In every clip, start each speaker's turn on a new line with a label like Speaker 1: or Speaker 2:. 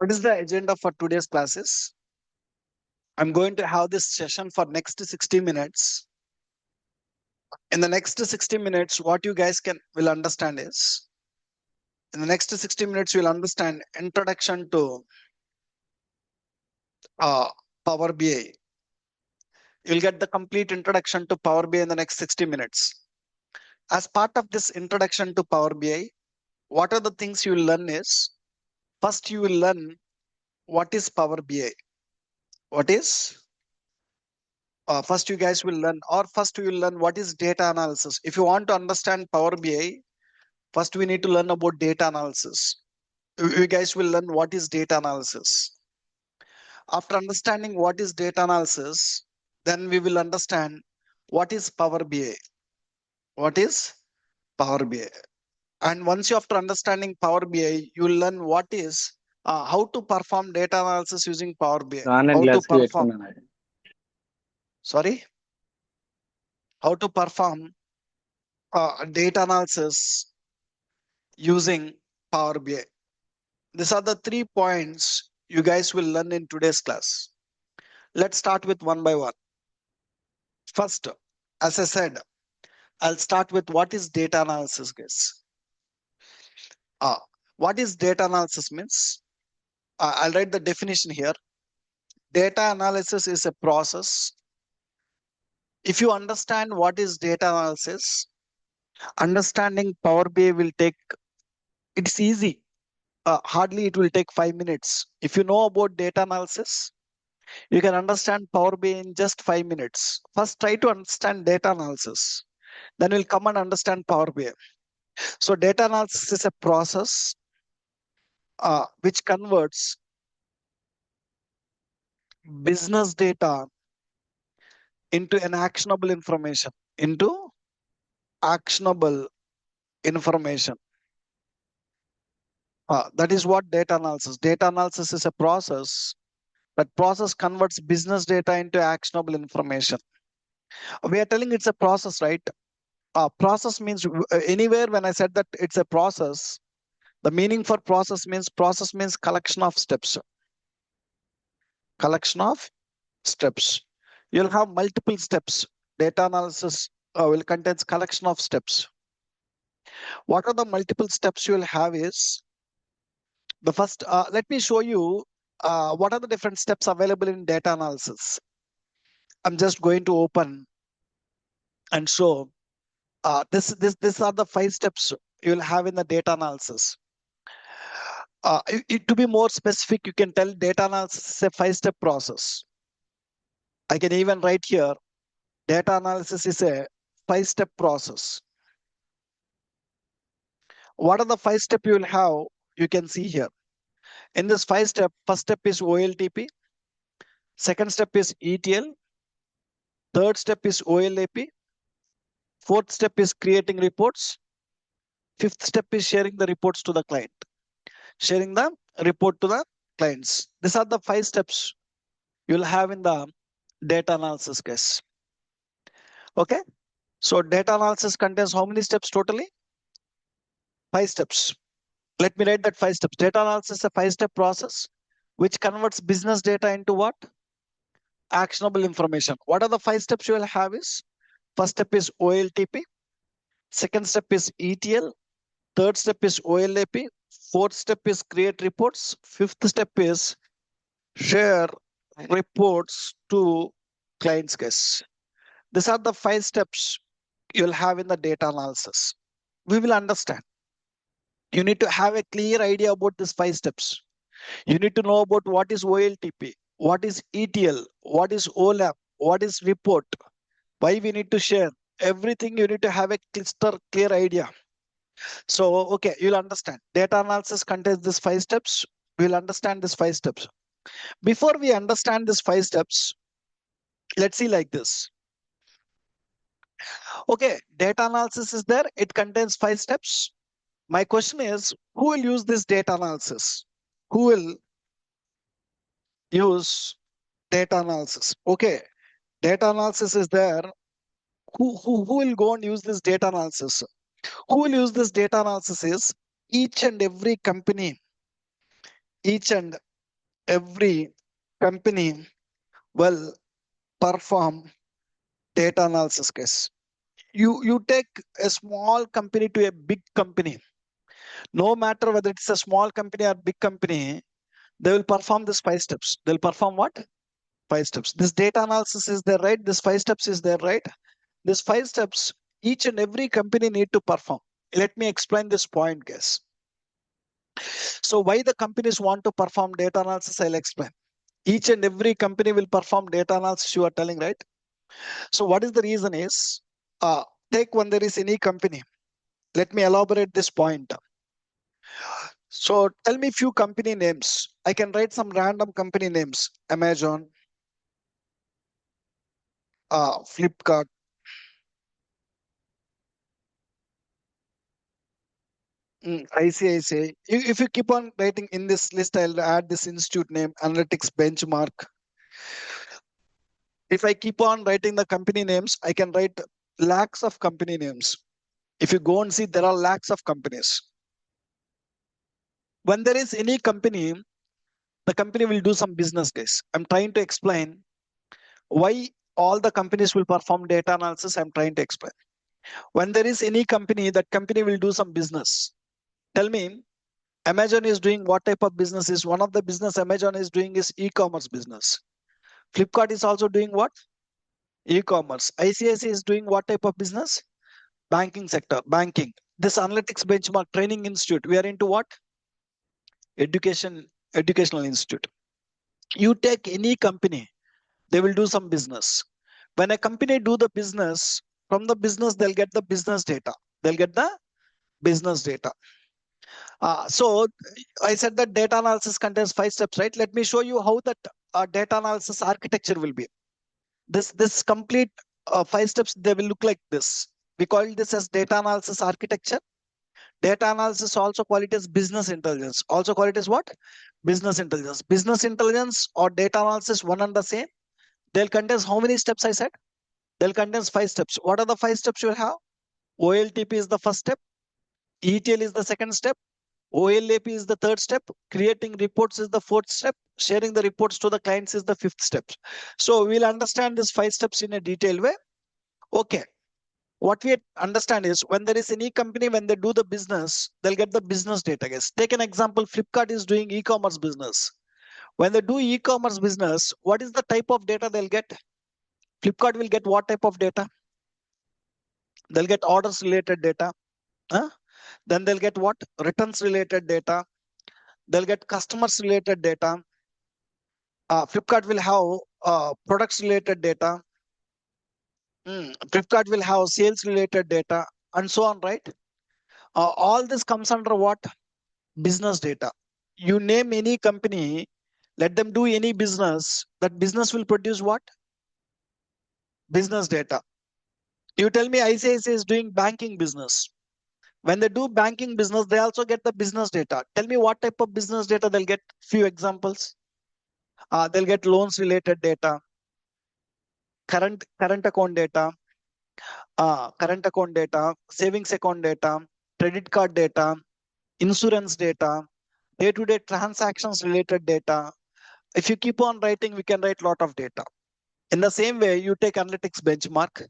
Speaker 1: What is the agenda for today's classes? I'm going to have this session for next 60 minutes. In the next 60 minutes, what you guys will understand is, in the next 60 minutes, you'll understand introduction to uh, Power BI. You'll get the complete introduction to Power BI in the next 60 minutes. As part of this introduction to Power BI, what are the things you will learn is, first you will learn what is Power BI. What is first you guys will learn, or first you will learn what is data analysis. If you want to understand Power BI, first we need to learn about data analysis. You guys will learn what is data analysis. After understanding what is data analysis, then we will understand what is Power BI. What is Power BI? And once you after understanding Power BI, you will learn what is how to perform data analysis using Power BI.
Speaker 2: Online
Speaker 1: How to
Speaker 2: క్లాస్కి
Speaker 1: perform,
Speaker 2: పెట్టుకున్నాను.
Speaker 1: sorry, how to perform data analysis using Power BI. These are the 3 points you guys will learn in today's class. Let's start with one by one. First, as I said, I'll start with what is data analysis, guys. What is data analysis means? I'll write the definition here. Data analysis is a process. If you understand what is data analysis, understanding Power BI will take, it's easy. Hardly it will take 5 minutes. If you know about data analysis, you can understand Power BI in just 5 minutes. First, try to understand data analysis. Then we'll come and understand Power BI. So data analysis is a process which converts business data into an actionable information. Into actionable information. That is what data analysis. Data analysis is a process. That process converts business data into actionable information. We are telling it's a process, right? Process means anywhere when I said that it's a process, the meaning for process means collection of steps. Collection of steps. You'll have multiple steps. Data analysis will contains collection of steps. What are the multiple steps you will have is, the first, let me show you what are the different steps available in data analysis. I'm just going to open and show these are the 5 steps you'll have in the data analysis. To be more specific, you can tell data analysis is a 5-step process. I can even write here, data analysis is a 5-step process. What are the 5 steps you will have? You can see here. In this 5-step, first step is OLTP. Second step is ETL. Third step is OLAP. Fourth step is creating reports. Fifth step is sharing the reports to the client. Sharing the report to the clients. These are the 5 steps you'll have in the data analysis case. Okay. So data analysis contains how many steps totally? 5 steps. Let me write that 5 steps. Data analysis is a 5-step process which converts business data into what? Actionable information. What are the 5 steps you will have is, first step is OLTP. Second step is ETL. Third step is OLAP. Fourth step is create reports. Fifth step is share reports to clients guys. These are the 5 steps you'll have in the data analysis. We will understand. You need to have a clear idea about these 5 steps. You need to know about what is OLTP, what is ETL, what is OLAP, what is report, why we need to share. Everything you need to have a clear idea. So, okay, you'll understand. Data analysis contains these 5 steps. We'll understand these 5 steps. Before we understand these 5 steps, let's see like this. Okay, data analysis is there. It contains 5 steps. My question is, who will use this data analysis? Who will use data analysis? Okay, data analysis is there. Who will go and use this data analysis? Who will use this data analysis is each and every company, each and every company will perform data analysis case. You take a small company to a big company, no matter whether it's a small company or big company, they will perform this 5 steps. They'll perform what? 5 steps. This data analysis is there, right? This 5 steps is there, right? This 5 steps, each and every company need to perform. Let me explain this point, guys. So why the companies want to perform data analysis, I'll explain. Each and every company will perform data analysis, you are telling, right? So what is the reason is, uh, take when there is any company. Let me elaborate this point. So tell me few company names. I can write some random company names. Amazon, Flipkart, ICICI. If you keep on writing in this list, I'll add this institute name, Analytics Benchmark. If I keep on writing the company names, I can write lakhs of company names. If you go and see, there are lakhs of companies. When there is any company, the company will do some business, guys. I'm trying to explain why all the companies will perform data analysis. I'm trying to explain. When there is any company, that company will do some business. Tell me, Amazon is doing what type of business? Is one of the business Amazon is doing is e-commerce business. Flipkart is also doing what? E-commerce. ICICI is doing what type of business? Banking sector, banking. This analytics benchmark training institute, we are into what? Educational institute. You take any company, they will do some business. When a company do the business, from the business, they'll get the business data. They'll get the business data. So I said that data analysis contains 5 steps, right? Let me show you how that data analysis architecture will be. This complete 5 steps, they will look like this. We call this as data analysis architecture. Data analysis also call it as business intelligence. Also call it as what? Business intelligence. Business intelligence or data analysis, one and the same. They'll contain how many steps I said? They'll contain 5 steps. What are the 5 steps you have? OLTP is the first step. ETL is the second step. OLAP is the third step. Creating reports is the fourth step. Sharing the reports to the clients is the fifth step. So we'll understand these 5 steps in a detailed way. Okay. What we understand is when there is any company, when they do the business, they'll get the business data. Guys, take an example. Flipkart is doing e-commerce business. When they do e-commerce business, what is the type of data they'll get? Flipkart will get what type of data? They'll get orders related data. Huh? Then they'll get what? Returns related data. They'll get customers related data. Flipkart will have products related data. Flipkart will have sales related data and so on, right? All this comes under what? Business data. You name any company, let them do any business, that business will produce what? Business data. You tell me ICICI is doing banking business. When they do banking business, they also get the business data. Tell me what type of business data they'll get. Few examples. They'll get loans related data, current account data, savings account data, credit card data, insurance data, day-to-day transactions related data. If you keep on writing, we can write lot of data. In the same way, you take analytics benchmark.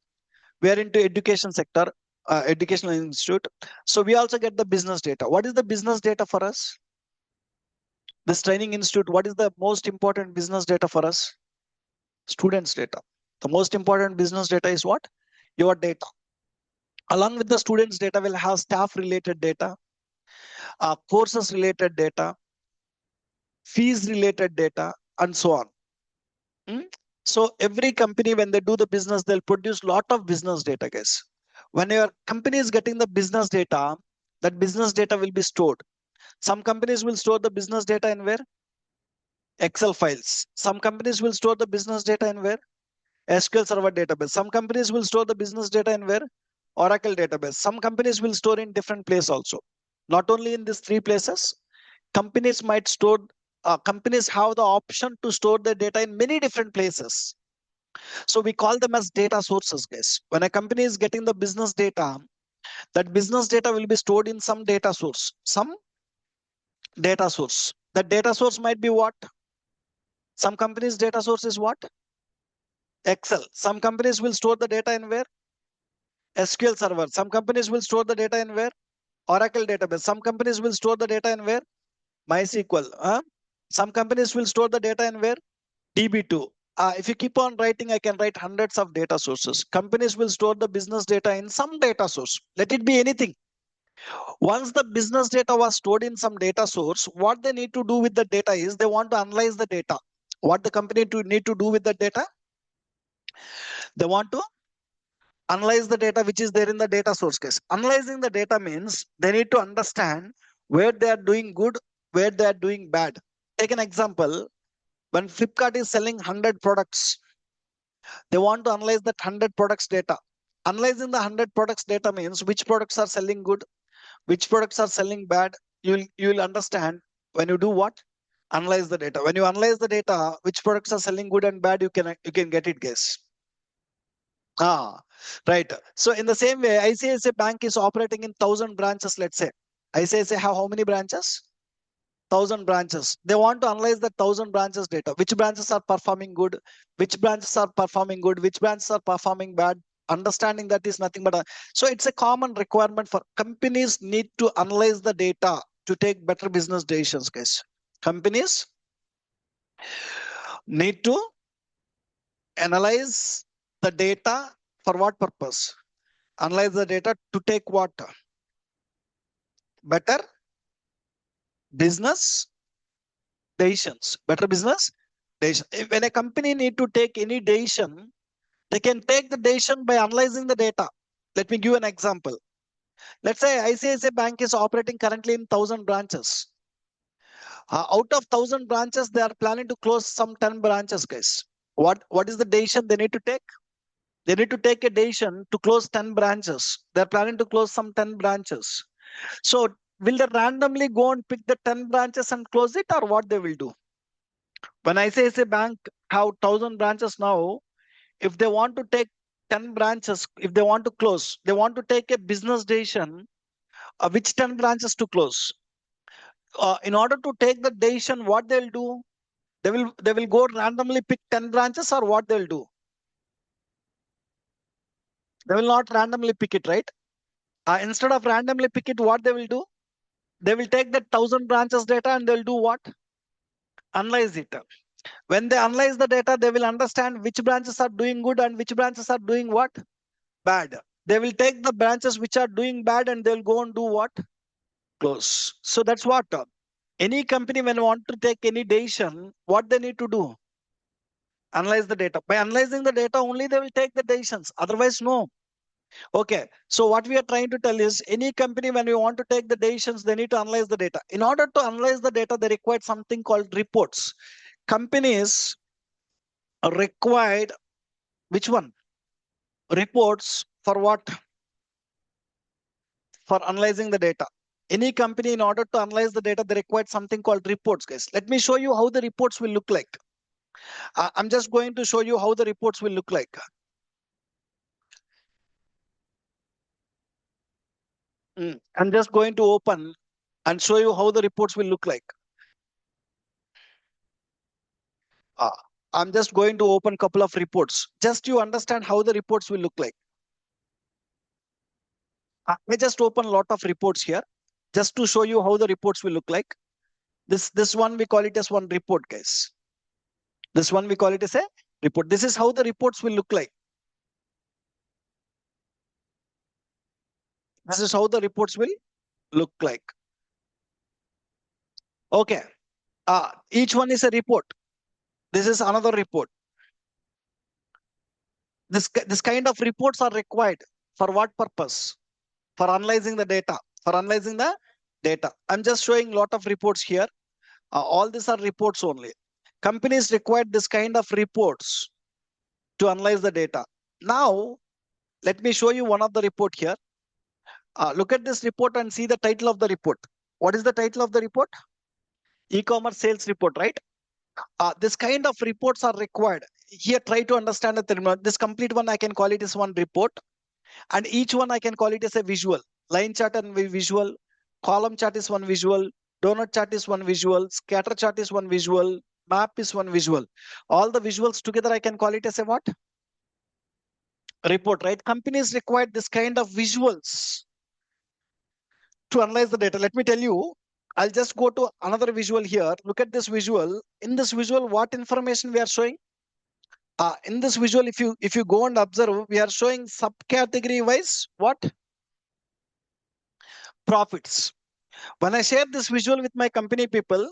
Speaker 1: We are into education sector, educational institute. So we also get the business data. What is the business data for us? This training institute, what is the most important business data for us? Students data. The most important business data is what? Your data. Along with the students data, we'll have staff related data, courses related data, fees related data, and so on. So every company, when they do the business, they'll produce lot of business data, guys. When your company is getting the business data, that business data will be stored. Some companies will store the business data in where? Excel files. Some companies will store the business data in where? SQL Server database. Some companies will store the business data in where? Oracle database. Some companies will store in different places also. Not only in these 3 places, companies might store, companies have the option to store their data in many different places. So we call them as data sources, guys. When a company is getting the business data, that business data will be stored in some data source. Some data source. That data source might be what? Some companies' data source is what? Excel. Some companies will store the data in where? SQL Server. Some companies will store the data in where? Oracle database. Some companies will store the data in where? MySQL. Some companies will store the data in where? DB2. If you keep on writing, I can write hundreds of data sources. Companies will store the business data in some data source. Let it be anything. Once the business data was stored in some data source, what they need to do with the data is they want to analyze the data. What the company need to do with the data? They want to analyze the data which is there in the data source case. Analyzing the data means they need to understand where they are doing good, where they are doing bad. Take an example. When Flipkart is selling 100 products, they want to analyze that 100 products data. Analyzing the 100 products data means which products are selling good, which products are selling bad. You'll understand when you do what? Analyze the data. When you analyze the data, which products are selling good and bad, you can get it, guess. Right. So in the same way, ICICI Bank is operating in 1,000 branches, let's say. ICICI have how many branches? 1,000 branches. They want to analyze the 1,000 branches data. Which branches are performing good? Which branches are performing good? Which branches are performing bad? Understanding that is nothing but so it's a common requirement for companies need to analyze the data to take better business decisions, guys. Companies need to analyze the data for what purpose? Analyze the data to take what? Better business decisions. Better business decision. When a company need to take any decision, they can take the decision by analyzing the data. Let me give an example. Let's say ICICI Bank is operating currently in 1,000 branches. Out of 1,000 branches, they are planning to close some 10 branches, guys. What is the decision they need to take? They need to take a decision to close 10 branches. They're planning to close some 10 branches. So will they randomly go and pick the 10 branches and close it, or what they will do? When ICICI Bank have 1,000 branches now, if they want to take 10 branches, if they want to close, they want to take a business decision, which 10 branches to close. In order to take the decision, what they'll do, they will go randomly pick 10 branches, or what they'll do? They will not randomly pick it, right? Instead of randomly pick it, what they will do? They will take that 1,000 branches data and they'll do what? Analyze it. When they analyze the data, they will understand which branches are doing good and which branches are doing what? Bad. They will take the branches which are doing bad and they'll go and do what? Close. So that's what any company, when want to take any decision, what they need to do? Analyze the data. By analyzing the data only, they will take the decisions. Otherwise, no. Okay. So what we are trying to tell is any company, when we want to take the decisions, they need to analyze the data. In order to analyze the data, they require something called reports. Companies are required which one? Reports for what? For analyzing the data. Any company, in order to analyze the data, they require something called reports, guys. Let me show you how the reports will look like. I'm just going to show you how the reports will look like. I'm just going to open and show you how the reports will look like. Uh, I'm just going to open a couple of reports. Just you understand how the reports will look like. I just open a lot of reports here just to show you how the reports will look like. This one we call it as one report, guys. This one we call it as a report. This is how the reports will look like. This is how the reports will look like. Okay. Each one is a report. This is another report. This kind of reports are required for what purpose? For analyzing the data. For analyzing the data. I'm just showing a lot of reports here. All these are reports only. Companies require this kind of reports to analyze the data. Now, let me show you one of the report here. Look at this report and see the title of the report. What is the title of the report? E-commerce sales report, right? This kind of reports are required. Here, try to understand the this complete one I can call it as one report. And each one I can call it as a visual. Line chart and visual. Column chart is one visual. Donut chart is one visual. Scatter chart is one visual. Map is one visual. All the visuals together, I can call it as a what? Report, right? Companies require this kind of visuals to analyze the data. Let me tell you, I'll just go to another visual here. Look at this visual. In this visual, what information we are showing? In this visual, if you go and observe, we are showing subcategory wise what? Profits. When I share this visual with my company people,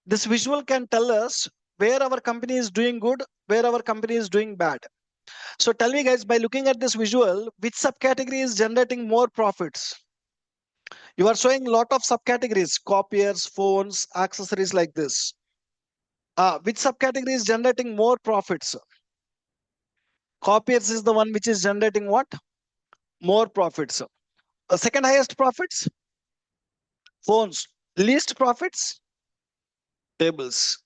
Speaker 1: this visual can tell us where our company is doing good, where our company is doing bad. So tell me guys, by looking at this visual, which subcategory is generating more profits? You are showing a lot of subcategories, copiers, phones, accessories like this. Which subcategory is generating more profits? Copiers is the one which is generating what? More profits. Second highest profits? Phones. Least profits? Tables.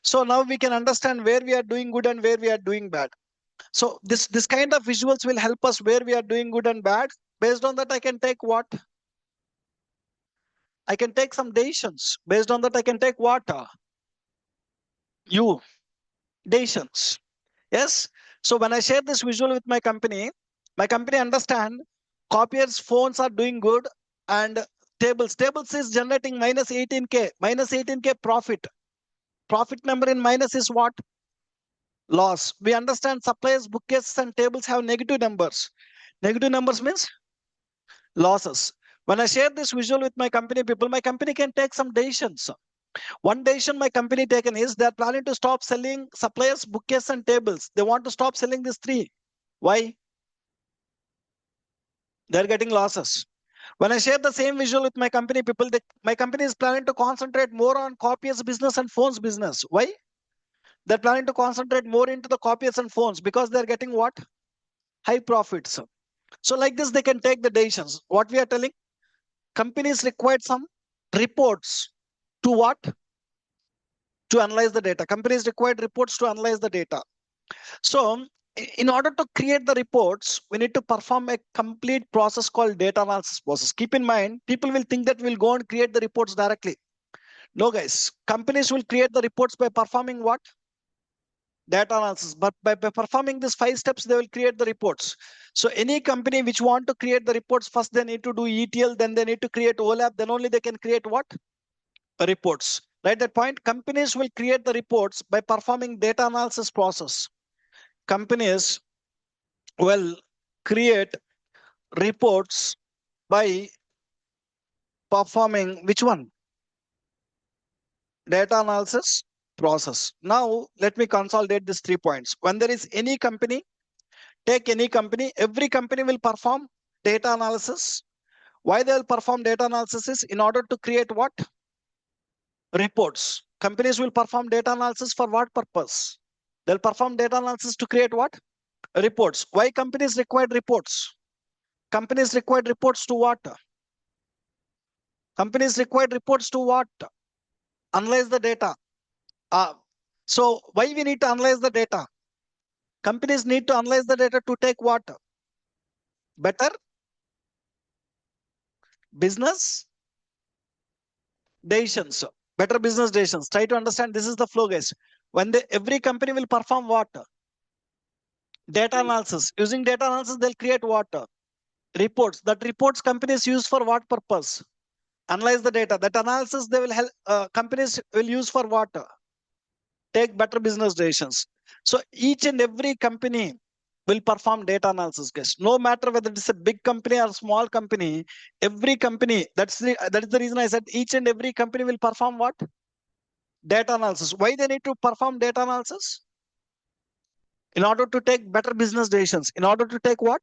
Speaker 1: So now we can understand where we are doing good and where we are doing bad. So this kind of visuals will help us where we are doing good and bad. Based on that, I can take what? I can take some decisions. Based on that, I can take what? You decisions. Yes. So when I share this visual with my company understand copiers, phones are doing good, and tables is generating minus 18K. Minus 18K profit. Profit number in minus is what? Loss. We understand suppliers, bookcases, and tables have negative numbers. Negative numbers means losses. When I share this visual with my company people, my company can take some decisions. One decision my company taken is they're planning to stop selling suppliers, bookcases, and tables. They want to stop selling these three. Why? They're getting losses. When I share the same visual with my company people, my company is planning to concentrate more on copiers business and phones business. Why? They're planning to concentrate more into the copiers and phones because they're getting what? High profits. So like this, they can take the decisions. What we are telling, companies required some reports to what? To analyze the data. Companies required reports to analyze the data. So in order to create the reports, we need to perform a complete process called data analysis process. Keep in mind, people will think that we'll go and create the reports directly. No, guys, companies will create the reports by performing what? Data analysis. But by performing these 5 steps, they will create the reports. So any company which want to create the reports, first they need to do ETL, then they need to create OLAP, then only they can create what? Reports. Right, that point, companies will create the reports by performing data analysis process. Companies will create reports by performing which one? Data analysis process. Now, let me consolidate these 3 points. When there is any company, take any company, every company will perform data analysis. Why they will perform data analysis is in order to create what? Reports. Companies will perform data analysis for what purpose? They'll perform data analysis to create what? Reports. Why companies require reports? Companies require reports to what? Companies require reports to what? Analyze the data. So why we need to analyze the data? Companies need to analyze the data to take what? Better business decisions. Better business decisions. Try to understand this is the flow, guys. When every company will perform what? Data analysis. Using data analysis, they'll create what? Reports. That reports companies use for what purpose? Analyze the data. That analysis they will help companies will use for what? Take better business decisions. So each and every company will perform data analysis, guys. No matter whether it's a big company or small company, every company, that is the reason I said each and every company will perform what? Data analysis. Why they need to perform data analysis? In order to take better business decisions. In order to take what?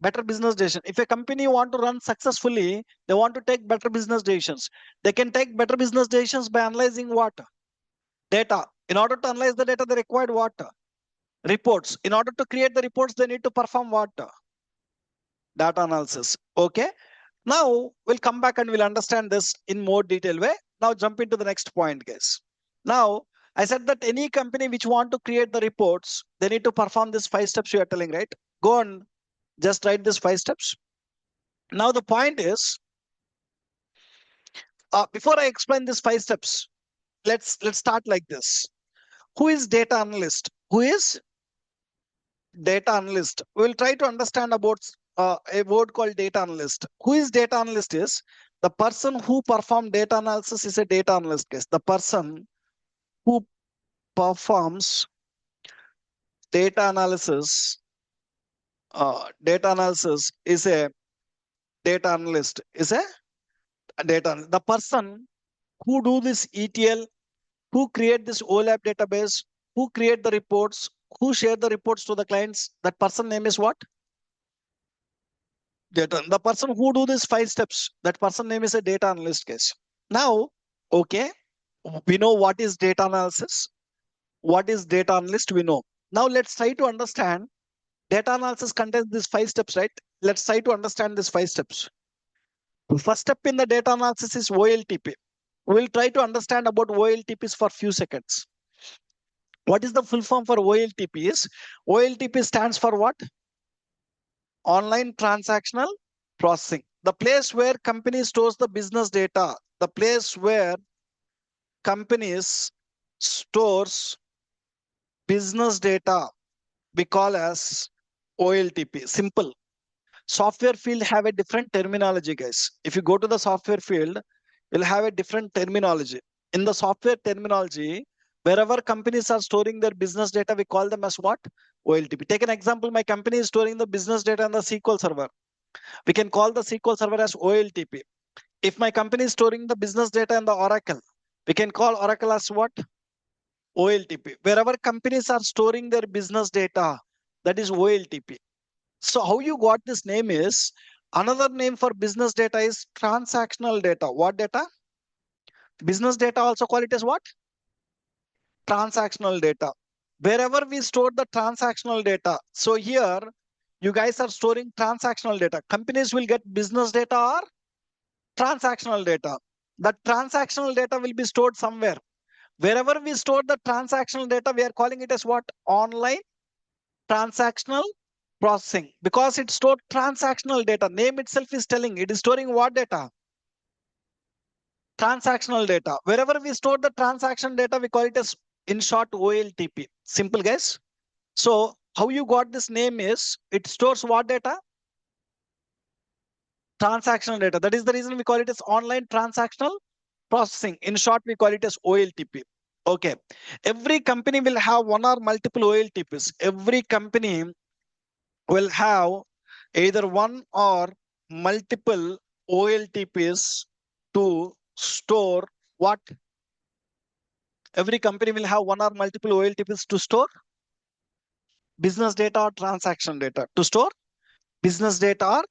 Speaker 1: Better business decision. If a company want to run successfully, they want to take better business decisions. They can take better business decisions by analyzing what? Data. In order to analyze the data, they required what? Reports. In order to create the reports, they need to perform what? Data analysis. Okay. Now we'll come back and we'll understand this in more detailed way. Now jump into the next point, guys. Now I said that any company which want to create the reports, they need to perform these 5 steps you are telling, right? Go on, just write these 5 steps. Now the point is, before I explain these 5 steps, let's start like this. Who is data analyst? Who is data analyst? We'll try to understand about a word called data analyst. Who is data analyst is the person who perform data analysis is a data analyst case. The person who performs data analysis is a data analyst is a the person who do this ETL, who create this OLAP database, who create the reports, who share the reports to the clients. That person name is what? Data. The person who do these 5 steps, that person name is a data analyst case. Now, okay, we know what is data analysis, what is data analyst, we know. Now let's try to understand data analysis contains these 5 steps, right? Let's try to understand these 5 steps. The first step in the data analysis is OLTP. We'll try to understand about OLTPs for few seconds. What is the full form for OLTP is? OLTP stands for what? Online transactional processing. The place where company stores the business data, the place where companies stores business data, we call as OLTP. Simple. Software field have a different terminology, guys. If you go to the software field, you'll have a different terminology. In the software terminology, wherever companies are storing their business data, we call them as what? OLTP. Take an example. My company is storing the business data in the SQL server. We can call the SQL server as OLTP. If my company is storing the business data in the Oracle, we can call Oracle as what? OLTP. Wherever companies are storing their business data, that is OLTP. So how you got this name is, another name for business data is transactional data. What data? Business data also call it as what? Transactional data. Wherever we store the transactional data. So here, you guys are storing transactional data. Companies will get business data or transactional data. The transactional data will be stored somewhere. Wherever we store the transactional data, we are calling it as what? Online transactional processing, because it stored transactional data. Name itself is telling it is storing what data? Transactional data. Wherever we store the transaction data, we call it as, in short, OLTP. Simple, guys. So how you got this name is, it stores what data? Transactional data. That is the reason we call it as online transactional processing. In short, we call it as OLTP. Okay. Every company will have one or multiple OLTPs. Every company will have either one or multiple OLTPs to store what? Every company will have one or multiple OLTPs to store business data or transaction data. To store business data or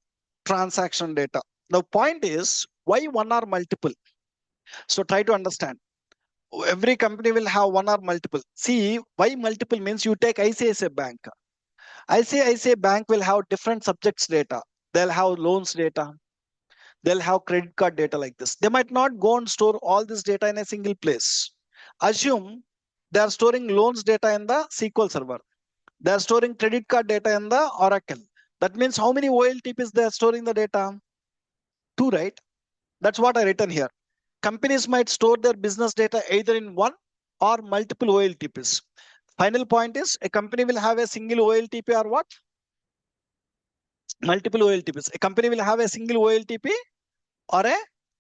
Speaker 1: transaction data. The point is, why one or multiple? So try to understand. Every company will have one or multiple. See, why multiple means, you take ICICI Bank. ICICI Bank will have different subjects data. They'll have loans data. They'll have credit card data like this. They might not go and store all this data in a single place. Assume they are storing loans data in the SQL server. They are storing credit card data in the Oracle. That means how many OLTPs they are storing the data? 2, right? That's what I written here. Companies might store their business data either in one or multiple OLTPs. Final point is, a company will have a single OLTP or what? Multiple OLTPs. A company will have a single OLTP or a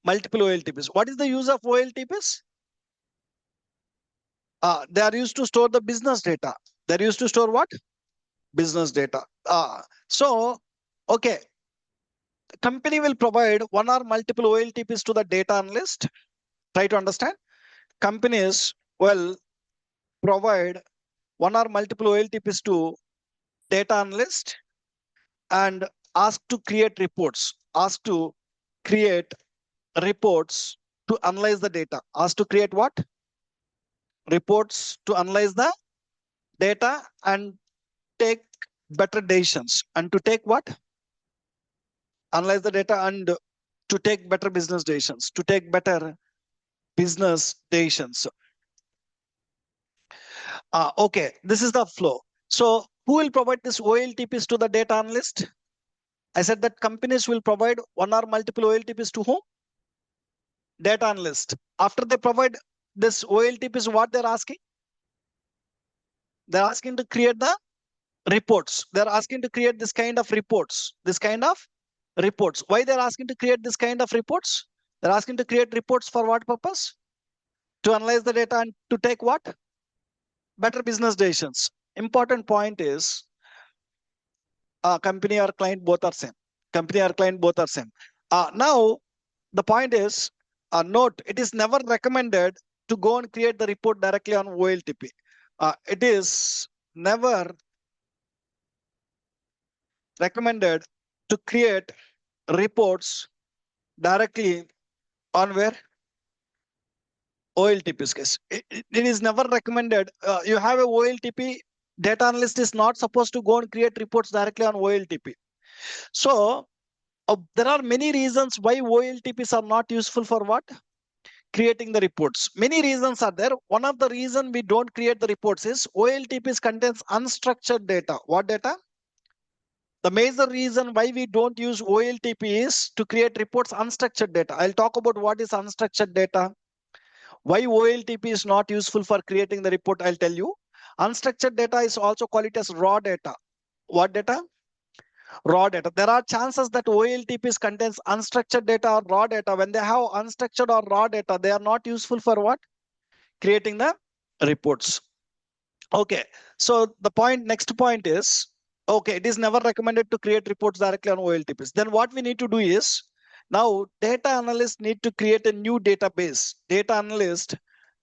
Speaker 1: multiple OLTPs. What is the use of OLTPs? They are used to store the business data. They're used to store what? Business data. So, okay. The company will provide one or multiple OLTPs to the data analyst. Try to understand. Companies will provide one or multiple OLTPs to data analyst and ask to create reports. Ask to create reports to analyze the data. Ask to create what? Reports to analyze the data and take better decisions. And to take what? Analyze the data and to take better business decisions. To take better business decisions. Okay, this is the flow. So who will provide this OLTPs to the data analyst? I said that companies will provide one or multiple OLTPs to whom? Data analyst. After they provide this OLTP is what they're asking. They're asking to create the reports. They're asking to create this kind of reports. This kind of reports. Why they're asking to create this kind of reports? They're asking to create reports for what purpose? To analyze the data and to take what? Better business decisions. Important point is company or client both are same. Company or client both are same. Now, the point is, note, it is never recommended to go and create the report directly on OLTP. It is never recommended to create reports directly on where OLTP's case. It is never recommended. You have a OLTP, data analyst is not supposed to go and create reports directly on OLTP. So there are many reasons why OLTPs are not useful for what? Creating the reports. Many reasons are there. One of the reasons we don't create the reports is OLTPs contains unstructured data. What data? The major reason why we don't use OLTP is to create reports unstructured data. I'll talk about what is unstructured data. Why OLTP is not useful for creating the report, I'll tell you. Unstructured data is also called it as raw data. What data? Raw data. There are chances that OLTPs contains unstructured data or raw data. When they have unstructured or raw data, they are not useful for what? Creating the reports. Okay. So the next point is, okay, it is never recommended to create reports directly on OLTPs. Then what we need to do is, now data analysts need to create a new database. Data analyst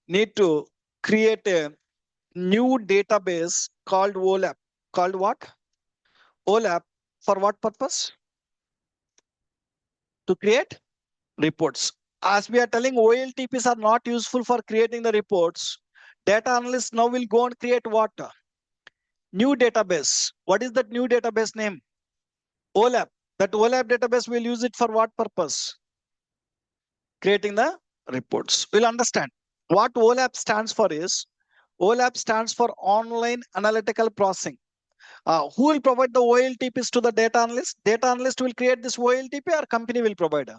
Speaker 1: need to create a new database called OLAP. Called what? OLAP. For what purpose? To create reports. As we are telling, OLTPs are not useful for creating the reports. Data analysts now will go and create what? New database. What is that new database name? OLAP. That OLAP database will use it for what purpose? Creating the reports. We'll understand. What OLAP stands for is, OLAP stands for Online Analytical Processing. Who will provide the OLTPs to the data analyst? Data analyst will create this OLTP or company will provide?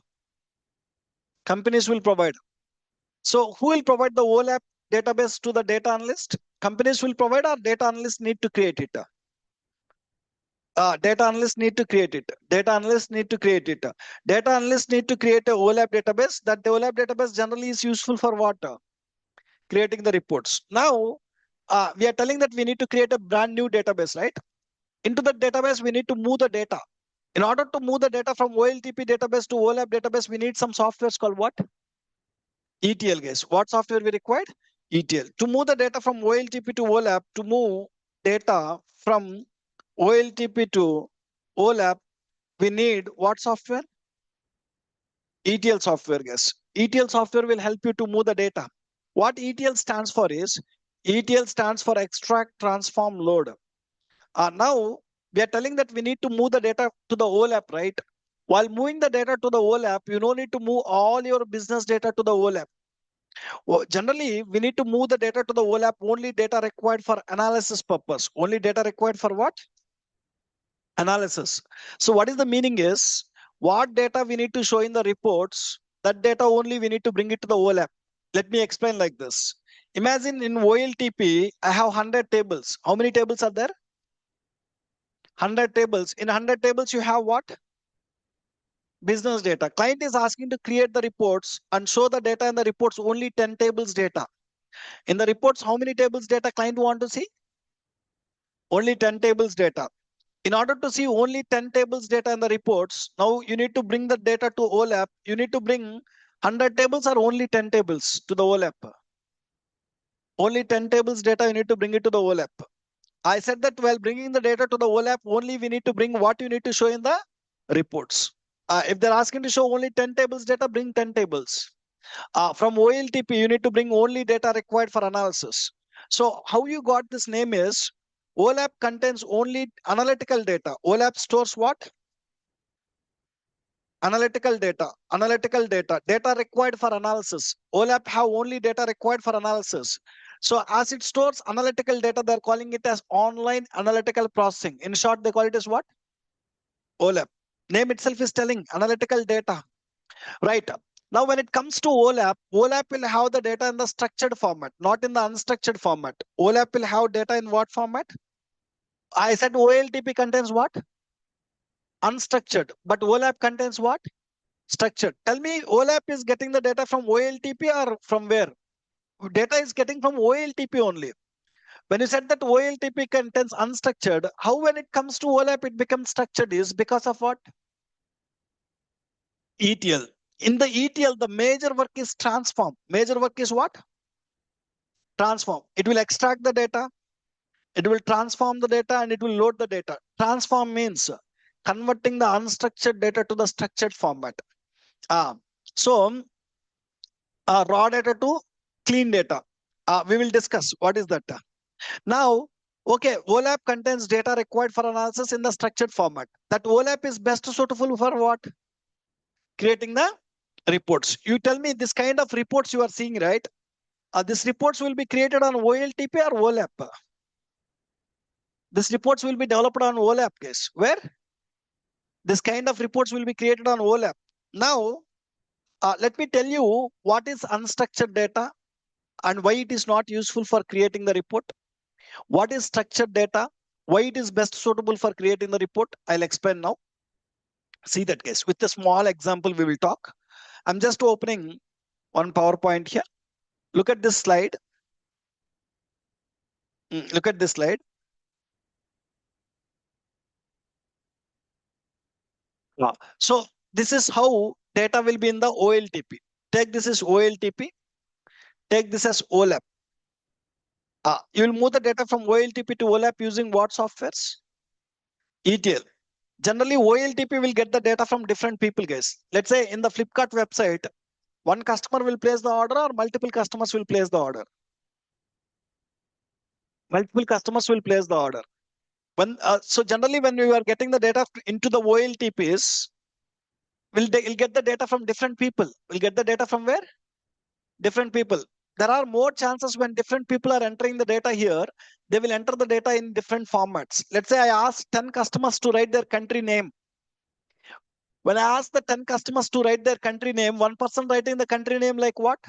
Speaker 1: Companies will provide. So who will provide the OLAP database to the data analyst? Companies will provide or data analysts need to create it? Data analysts need to create it. Data analysts need to create it. Data analysts need to create a OLAP database. That the OLAP database generally is useful for what? Creating the reports. Now, we are telling that we need to create a brand new database, right? Into the database, we need to move the data. In order to move the data from OLTP database to OLAP database, we need some software called what? ETL, guys. What software we required? ETL. To move the data from OLTP to OLAP, to move data from OLTP to OLAP, we need what software? ETL software, guys. ETL software will help you to move the data. What ETL stands for is, ETL stands for extract, transform, load. Now, we are telling that we need to move the data to the OLAP, right? While moving the data to the OLAP, you don't need to move all your business data to the OLAP. Well, generally, we need to move the data to the OLAP, only data required for analysis purpose. Only data required for what? Analysis. So what is the meaning is, what data we need to show in the reports, that data only we need to bring it to the OLAP. Let me explain like this. Imagine in OLTP, I have 100 tables. How many tables are there? 100 tables. In 100 tables, you have what? Business data. Client is asking to create the reports and show the data in the reports, only 10 tables data. In the reports, how many tables data client want to see? Only 10 tables data. In order to see only 10 tables data in the reports, now you need to bring the data to OLAP. You need to bring 100 tables or only 10 tables to the OLAP. Only 10 tables data, you need to bring it to the OLAP. I said that while bringing the data to the OLAP, only we need to bring what you need to show in the reports. If they're asking to show only 10 tables data, bring 10 tables. From OLTP, you need to bring only data required for analysis. So how you got this name is, OLAP contains only analytical data. OLAP stores what? Analytical data. Analytical data. Data required for analysis. OLAP have only data required for analysis. So as it stores analytical data, they're calling it as online analytical processing. In short, they call it as what? OLAP. Name itself is telling analytical data. Right. Now, when it comes to OLAP, OLAP will have the data in the structured format, not in the unstructured format. OLAP will have data in what format? I said OLTP contains what? Unstructured. But OLAP contains what? Structured. Tell me, OLAP is getting the data from OLTP or from where? Data is getting from OLTP only. When you said that OLTP contains unstructured, how when it comes to OLAP it becomes structured is because of what? ETL. In the ETL, the major work is transform. Major work is what? Transform. It will extract the data, it will transform the data, and it will load the data. Transform means converting the unstructured data to the structured format. Uh, so, raw data to clean data. We will discuss what is that. Now, okay, OLAP contains data required for analysis in the structured format. That OLAP is best suitable for what? Creating the reports. You tell me this kind of reports you are seeing, right? These reports will be created on OLTP or OLAP. These reports will be developed on OLAP case. Where? This kind of reports will be created on OLAP. Now, let me tell you what is unstructured data and why it is not useful for creating the report. What is structured data? Why it is best suitable for creating the report? I'll explain now. See that case. With a small example, we will talk. I'm just opening one PowerPoint here. Look at this slide. Look at this slide. So this is how data will be in the OLTP. Take this as OLTP. Take this as OLAP. You will move the data from OLTP to OLAP using what softwares? ETL. Generally, OLTP will get the data from different people, guys. Let's say in the Flipkart website, one customer will place the order or multiple customers will place the order. Multiple customers will place the order. So generally, when you are getting the data into the OLTPs, we'll get the data from different people. We'll get the data from where? Different people. There are more chances when different people are entering the data here, they will enter the data in different formats. Let's say I ask 10 customers to write their country name. When I ask the 10 customers to write their country name, one person writing the country name like what?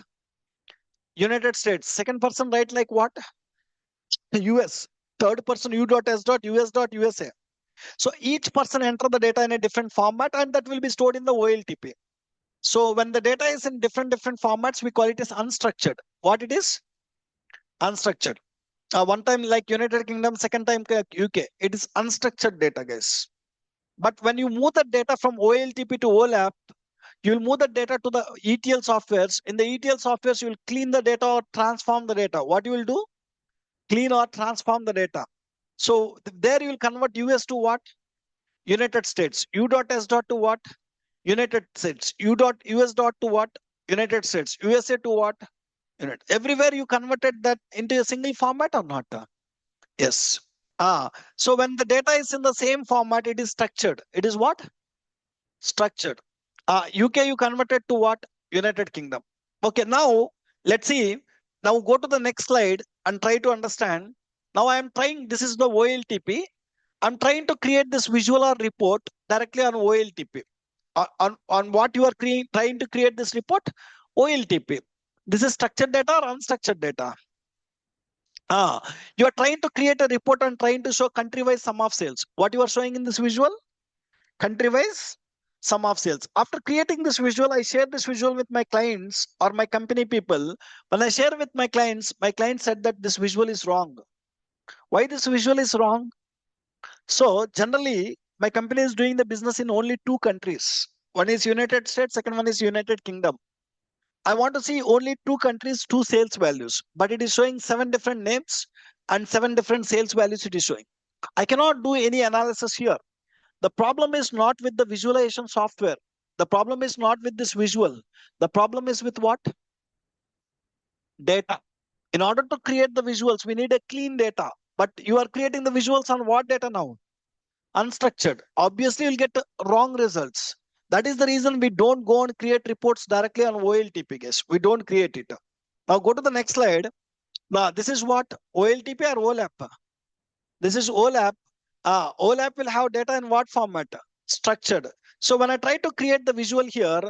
Speaker 1: United States. Second person write like what? US. Third person U.S.US.USA. So each person enter the data in a different format and that will be stored in the OLTP. So when the data is in different formats, we call it as unstructured. What it is? Unstructured. One time like United Kingdom, second time UK. It is unstructured data, guys. But when you move the data from OLTP to OLAP, you will move the data to the ETL softwares. In the ETL softwares, you will clean the data or transform the data. What you will do? Clean or transform the data. So there you will convert US to what? United States. U.S. to what? United States. U.S. to what? United States. USA to what? Unit. Everywhere you converted that into a single format or not? Yes. So when the data is in the same format, it is structured. It is what? Structured. UK you converted to what? United Kingdom. Okay, now let's see. Now go to the next slide and try to understand. Now I am trying, this is the OLTP. I'm trying to create this visual or report directly on OLTP. On what you are trying to create this report? OLTP. This is structured data or unstructured data? You are trying to create a report and trying to show country-wise sum of sales. What you are showing in this visual? Country-wise sum of sales. After creating this visual, I share this visual with my clients or my company people. When I share with my clients said that this visual is wrong. Why this visual is wrong? So generally, my company is doing the business in only two countries. One is United States, second one is United Kingdom. I want to see only two countries, two sales values, but it is showing 7 different names and 7 different sales values it is showing. I cannot do any analysis here. The problem is not with the visualization software. The problem is not with this visual. The problem is with what? Data. In order to create the visuals, we need a clean data. But you are creating the visuals on what data now? Unstructured. Obviously, you'll get wrong results. That is the reason we don't go and create reports directly on OLTP, guys. We don't create it. Now go to the next slide. Now this is what? OLTP or OLAP? This is OLAP. OLAP will have data in what format? Structured. So when I try to create the visual here,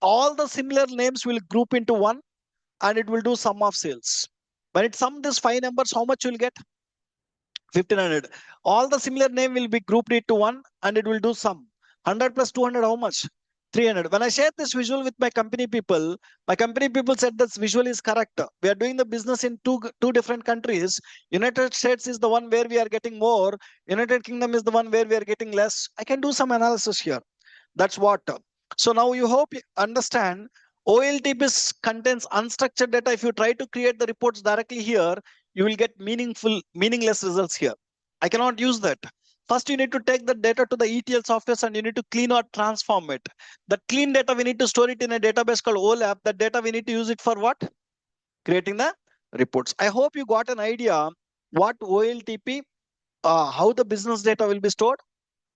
Speaker 1: all the similar names will group into one and it will do sum of sales. When it sum these five numbers, how much you will get? 1500. All the similar name will be grouped into one and it will do sum. 100 plus 200, how much? 300. When I shared this visual with my company people said this visual is correct. We are doing the business in two different countries. United States is the one where we are getting more. United Kingdom is the one where we are getting less. I can do some analysis here. That's what. So now you hope you understand OLTP contains unstructured data. If you try to create the reports directly here, you will get meaningless results here. I cannot use that. First, you need to take the data to the ETL software and you need to clean or transform it. The clean data, we need to store it in a database called OLAP. That data, we need to use it for what? Creating the reports. I hope you got an idea what OLTP, how the business data will be stored,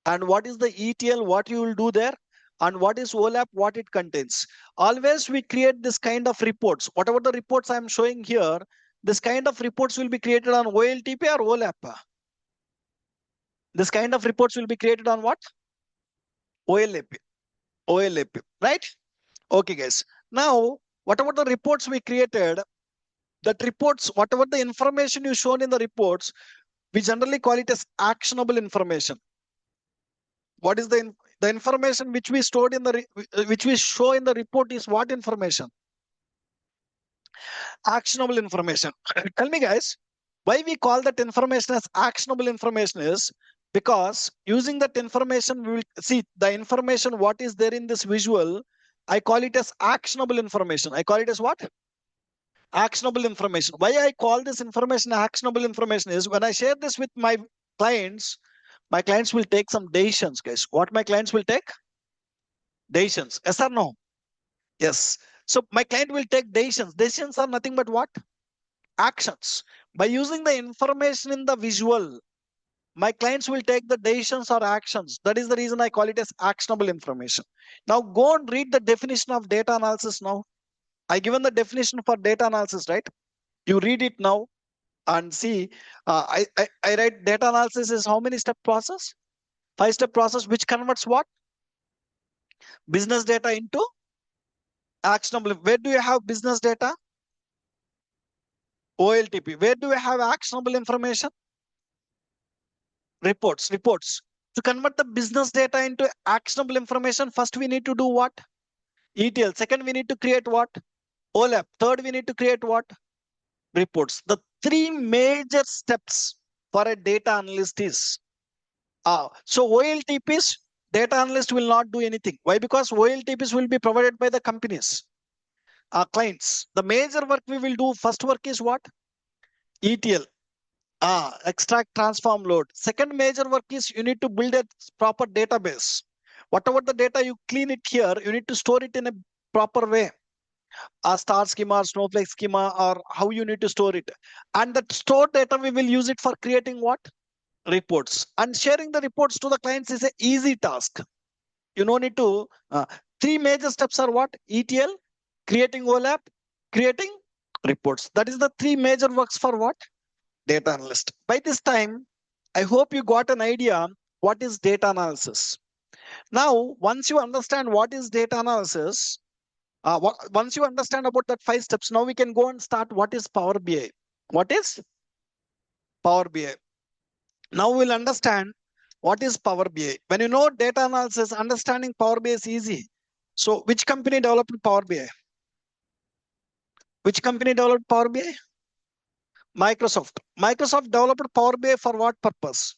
Speaker 1: and what is the ETL, what you will do there, and what is OLAP, what it contains. Always we create this kind of reports. Whatever the reports I'm showing here, this kind of reports will be created on OLTP or OLAP. This kind of reports will be created on what? OLAP. OLAP, right? Okay, guys. Now, whatever the reports we created, that reports, whatever the information you shown in the reports, we generally call it as actionable information. What is the information which we stored in the which we show in the report is what information? Actionable information. Tell me, guys, why we call that information as actionable information is because using that information, we will see the information what is there in this visual. I call it as actionable information. I call it as what? Actionable information. Why I call this information actionable information is when I share this with my clients will take some decisions, guys. What my clients will take? Decisions. Yes or no? Yes. So my client will take decisions. Decisions are nothing but what? Actions. By using the information in the visual, my clients will take the decisions or actions. That is the reason I call it as actionable information. Now go and read the definition of data analysis now. I given the definition for data analysis, right? You read it now and see. I write data analysis is how many step process? 5-step process which converts what? Business data into actionable. Where do you have business data? OLTP. Where do we have actionable information? Reports. To convert the business data into actionable information, first we need to do what? ETL. Second, we need to create what? OLAP. Third, we need to create what? Reports. The three major steps for a data analyst is so OLTPs, data analyst will not do anything. Why? Because OLTPs will be provided by the companies, clients. The major work we will do, first work is what? ETL. Extract, transform, load. Second major work is you need to build a proper database. Whatever the data you clean it here, you need to store it in a proper way. A star schema or snowflake schema or how you need to store it. And that stored data, we will use it for creating what? Reports. And sharing the reports to the clients is an easy task. You don't need to. Three major steps are what? ETL, creating OLAP, creating reports. That is the three major works for what? Data analyst. By this time, I hope you got an idea what is data analysis. Now, once you understand what is data analysis, once you understand about that 5 steps, now we can go and start what is Power BI. What is Power BI? Now we'll understand what is Power BI. When you know data analysis, understanding Power BI is easy. So which company developed Power BI? Which company developed Power BI? Microsoft. Microsoft developed Power BI for what purpose?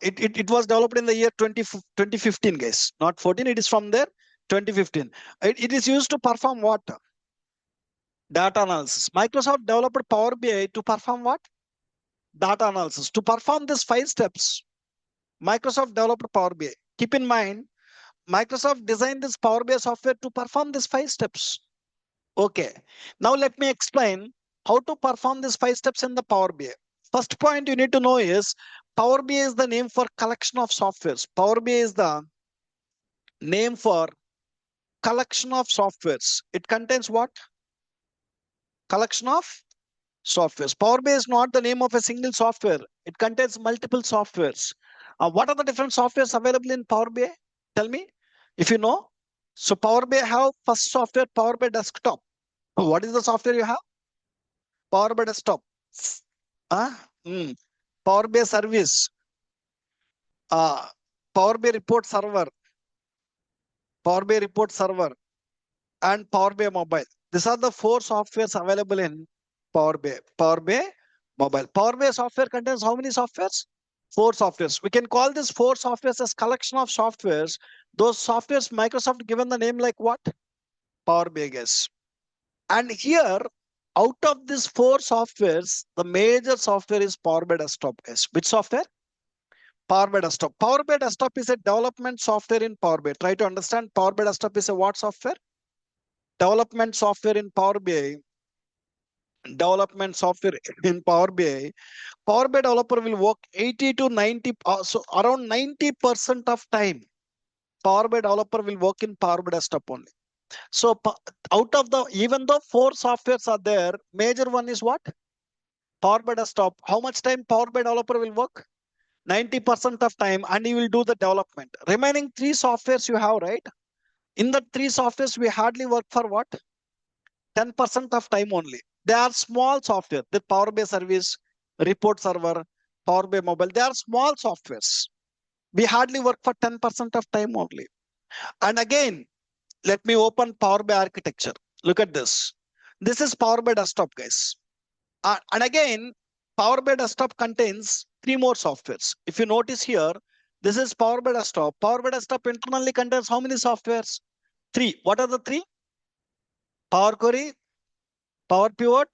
Speaker 1: It was developed in the year 2015, guys. Not 14, it is from there, 2015. It is used to perform what? Data analysis. Microsoft developed Power BI to perform what? Data analysis. To perform these 5 steps, Microsoft developed Power BI. Keep in mind, Microsoft designed this Power BI software to perform these 5 steps. Okay. Now let me explain how to perform these 5 steps in the Power BI. First point you need to know is Power BI is the name for collection of softwares. Power BI is the name for collection of softwares. It contains what? Collection of softwares. Power BI is not the name of a single software. It contains multiple softwares. What are the different softwares available in Power BI? Tell me if you know. So Power BI have first software, Power BI Desktop. What is the software you have? Power BI Desktop. Uh, mm. Power BI Service. Uh, Power BI Report Server. Power BI Report Server. And Power BI Mobile. These are the four softwares available in Power BI. Power BI Mobile. Power BI software contains how many softwares? Four softwares. We can call this four softwares as collection of softwares. Those softwares Microsoft given the name like what? Power BI, guys. And here, out of these four softwares, the major software is Power BI Desktop, guys. Which software? Power BI Desktop. Power BI Desktop is a development software in Power BI. Try to understand Power BI Desktop is a what software? Development software in Power BI. Development software in Power BI. Power BI developer will work 80 to 90, so around 90% of time. Power BI developer will work in Power BI Desktop only. So out of the, even though four softwares are there, major one is what? Power BI Desktop. How much time Power BI developer will work? 90% of time, and he will do the development. Remaining three softwares you have, right? In the three softwares, we hardly work for what? 10% of time only. They are small software. The Power BI Service, Report Server, Power BI Mobile, they are small softwares. We hardly work for 10% of time only. And again, let me open Power BI architecture. Look at this. This is Power BI Desktop, guys. And again, Power BI Desktop contains three more softwares. If you notice here, this is Power BI Desktop. Power BI Desktop internally contains how many softwares? Three. What are the three? Power Query, Power Pivot,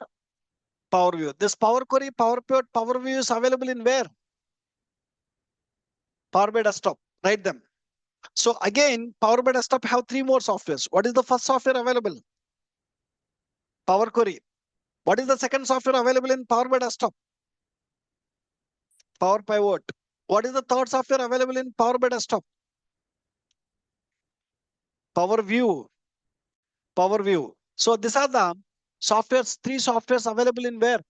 Speaker 1: Power View. This Power Query, Power Pivot, Power View is available in where? Power BI Desktop. Write them. So again, Power BI Desktop have three more softwares. What is the first software available? Power Query. What is the second software available in Power BI Desktop? Power Pivot. What is the third software available in Power BI Desktop? Power View. Power View. So these are the softwares, three softwares available in where?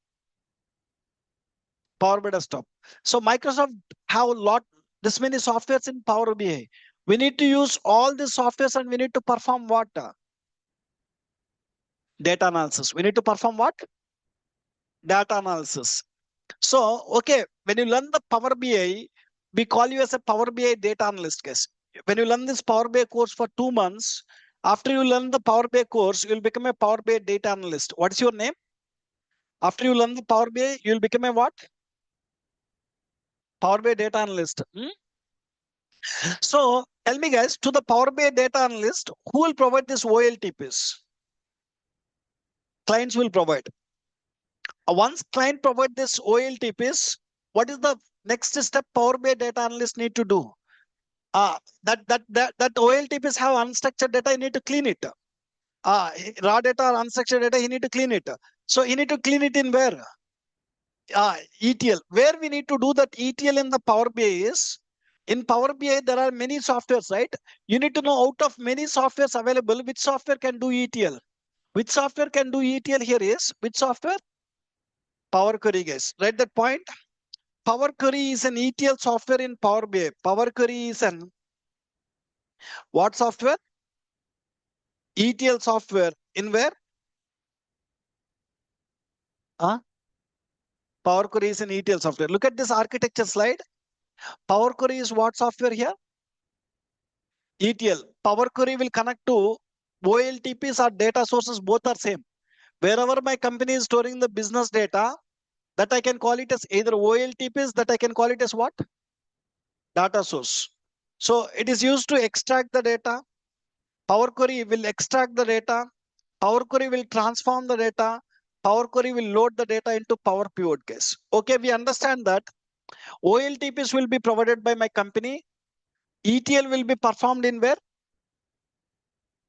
Speaker 1: Power BI Desktop. So Microsoft have a lot, this many softwares in Power BI. We need to use all these softwares and we need to perform what? Data analysis. We need to perform what? Data analysis. So, okay, when you learn the Power BI, we call you as a Power BI data analyst, guys. When you learn this Power BI course for 2 months, after you learn the Power BI course, you'll become a Power BI data analyst. What is your name? After you learn the Power BI, you'll become a what? Power BI data analyst. So tell me, guys, to the Power BI data analyst, who will provide this OLTPs? Clients will provide. Once client provide this OLTPs, what is the next step Power BI data analyst need to do? That OLTPs have unstructured data, you need to clean it. Raw data or unstructured data, you need to clean it. So you need to clean it in where? ETL. Where we need to do that ETL in the Power BI is, in Power BI, there are many softwares, right? You need to know out of many softwares available, which software can do ETL. Which software can do ETL here is, which software? Power Query, guys. Write that point. Power Query is an ETL software in Power BI. Power Query is an what software? ETL software in where? Power Query is an ETL software. Look at this architecture slide. Power Query is what software here? ETL. Power Query will connect to OLTPs or data sources, both are same. Wherever my company is storing the business data, that I can call it as either OLTPs, that I can call it as what? Data source. So it is used to extract the data. Power Query will extract the data. Power Query will transform the data. Power Query will load the data into Power Pivot case. Okay, we understand that. OLTPs will be provided by my company. ETL will be performed in where?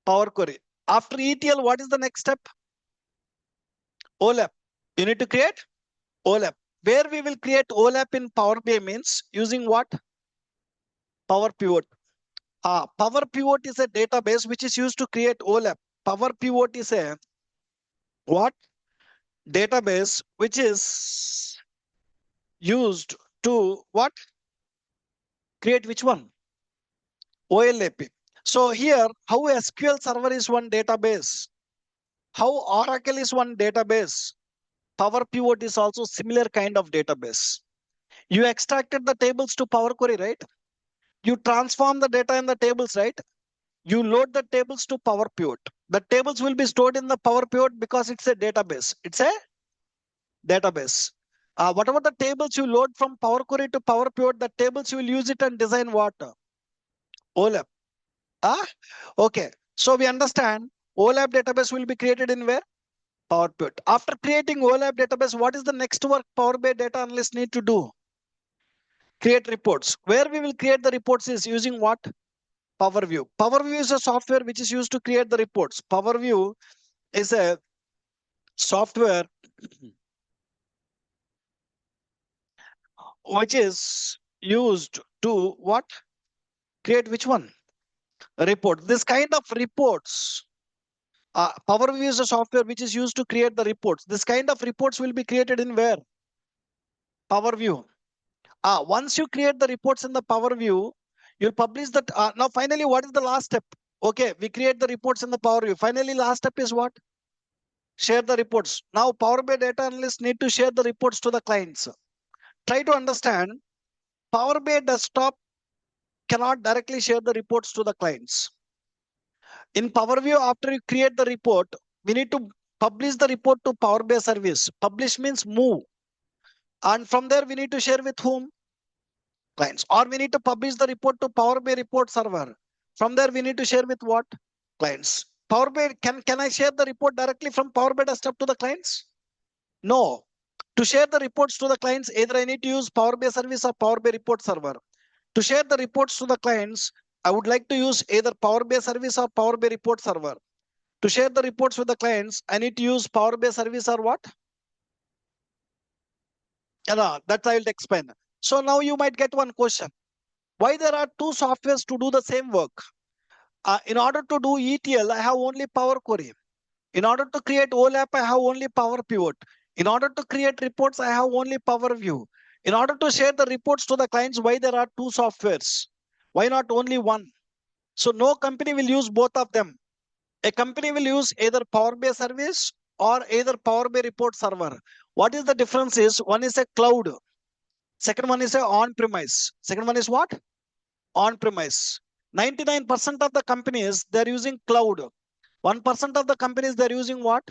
Speaker 1: Power Query. After ETL, what is the next step? OLAP. You need to create OLAP. Where we will create OLAP in Power BI means using what? Power Pivot. Power Pivot is a database which is used to create OLAP. Power Pivot is a what? Database which is used to what? Create which one? OLAP. So here, how SQL Server is one database, how Oracle is one database, Power Pivot is also similar kind of database. You extracted the tables to Power Query, right? You transform the data in the tables, right? You load the tables to Power Pivot. The tables will be stored in the Power Pivot because it's a database. It's a database. Whatever the tables you load from Power Query to Power Pivot, the tables you will use it and design what? OLAP. Ah, okay. So we understand OLAP database will be created in where? Power Pivot. After creating OLAP database, what is the next work Power BI data analyst need to do? Create reports. Where we will create the reports is using what? Power View. Power View is a software which is used to create the reports. Power View is a software which is used to what? Create which one? A report. This kind of reports. Power View is a software which is used to create the reports. This kind of reports will be created in where? Power View. Once you create the reports in the Power View, you'll publish that. Now, finally, what is the last step? Okay, we create the reports in the Power View. Finally, last step is what? Share the reports. Now, Power BI data analysts need to share the reports to the clients. Try to understand. Power BI desktop cannot directly share the reports to the clients. In Power View, after you create the report, we need to publish the report to Power BI service. Publish means move. And from there, we need to share with whom? Clients. Or we need to publish the report to Power BI report server. From there, we need to share with what? Clients. Power BI, can I share the report directly from Power BI desktop to the clients? No. To share the reports to the clients, either I need to use Power BI service or Power BI report server. To share the reports to the clients, I would like to use either Power BI service or Power BI report server. To share the reports with the clients, I need to use Power BI service or what? Yeah, that I will explain. So now you might get one question. Why there are two softwares to do the same work? In order to do ETL, I have only Power Query. In order to create OLAP, I have only Power Pivot. In order to create reports, I have only Power View. In order to share the reports to the clients, why there are two softwares? Why not only one? So no company will use both of them. A company will use either Power BI service or either Power BI report server. What is the difference is one is a cloud. Second one is a on-premise. Second one is what? On-premise. 99% of the companies, they're using cloud. 1% of the companies, they're using what?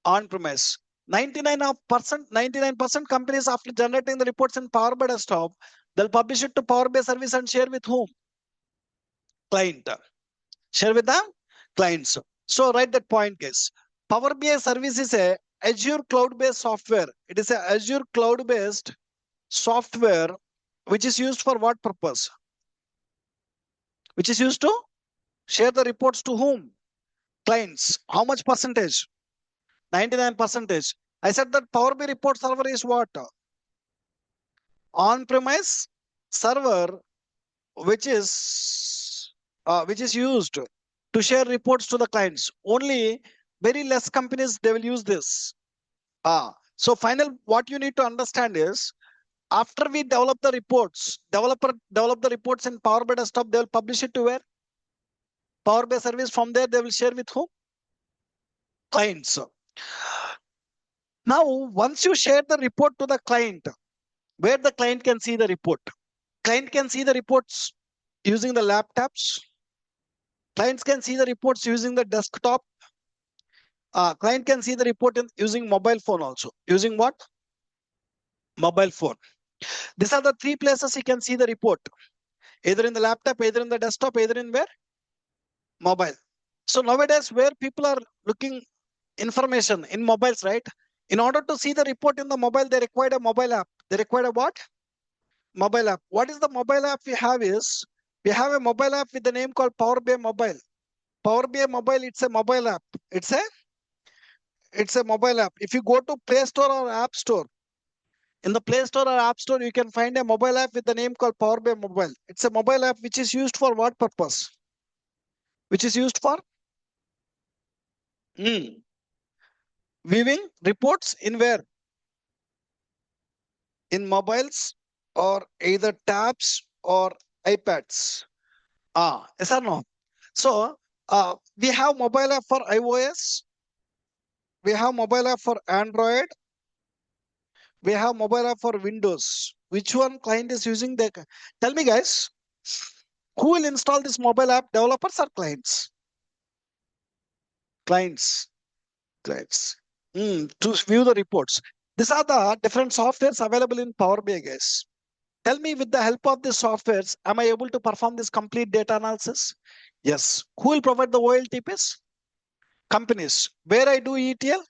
Speaker 1: On-premise. 99% companies, after generating the reports in Power BI desktop, they'll publish it to Power BI service and share with whom? Client. Share with the clients. So write that point, guys. Power BI service is a Azure cloud-based software. It is a Azure cloud-based software which is used for what purpose? Which is used to share the reports to whom? Clients. How much percentage? 99%. I said that Power BI report server is what? On-premise server which is used to share reports to the clients. Only very less companies they will use this. So final what you need to understand is after we develop the reports, developer develop the reports in Power BI desktop, they will publish it to where? Power BI service. From there they will share with whom? Clients. Now once you share the report to the client, where the client can see the report? Client can see the reports using the laptops. Clients can see the reports using the desktop. Client can see the report using mobile phone also. Using what? Mobile phone. These are the three places you can see the report. Either in the laptop, either in the desktop, either in where? Mobile. So nowadays where people are looking information in mobiles, right? In order to see the report in the mobile, they require a mobile app. They require a what? Mobile app. What is the mobile app we have is, we have a mobile app with the name called Power BI Mobile. Power BI Mobile, it's a mobile app. It's a mobile app. If you go to Play Store or App Store, in the Play Store or App Store, you can find a mobile app with the name called Power BI Mobile. It's a mobile app which is used for what purpose? Which is used for viewing reports in where? In mobiles or either tabs or iPads. Yes or no? So we have mobile app for iOS, we have mobile app for Android, we have mobile app for Windows. Which one client is using the? Tell me, guys, who will install this mobile app? Developers or clients? Clients, clients. To view the reports. These are the different softwares available in Power BI, guys. Tell me, with the help of these softwares, am I able to perform this complete data analysis? Yes. Who will provide the OLTPs? Companies. Where I do ETL?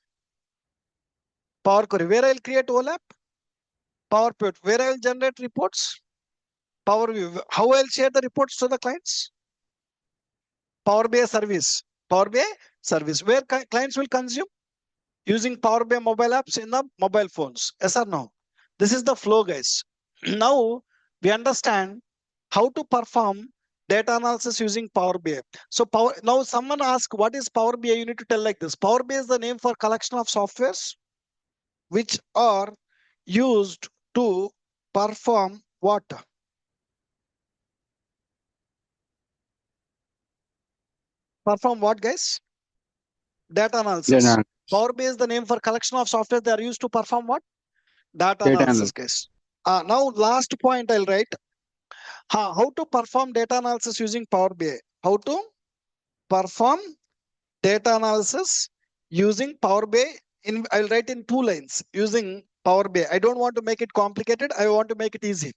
Speaker 1: Power Query. Where I'll create OLAP? Power Pivot. Where I'll generate reports? Power View. How I'll share the reports to the clients? Power BI service. Power BI service. Where clients will consume? Using Power BI mobile apps in the mobile phones. Yes or no? This is the flow, guys. Now we understand how to perform data analysis using Power BI. So now someone asks, what is Power BI? You need to tell like this. Power BI is the name for collection of softwares which are used to perform what? Perform what, guys? Data analysis.
Speaker 2: Data,
Speaker 1: Power BI is the name for collection of software they are used to perform what? Data
Speaker 2: data
Speaker 1: analysis,
Speaker 2: analysis.
Speaker 1: guys. Now last point I'll write. How to perform data analysis using Power BI? How to perform data analysis using Power BI? I'll write in 2 lines using Power BI. I don't want to make it complicated. I want to make it easy.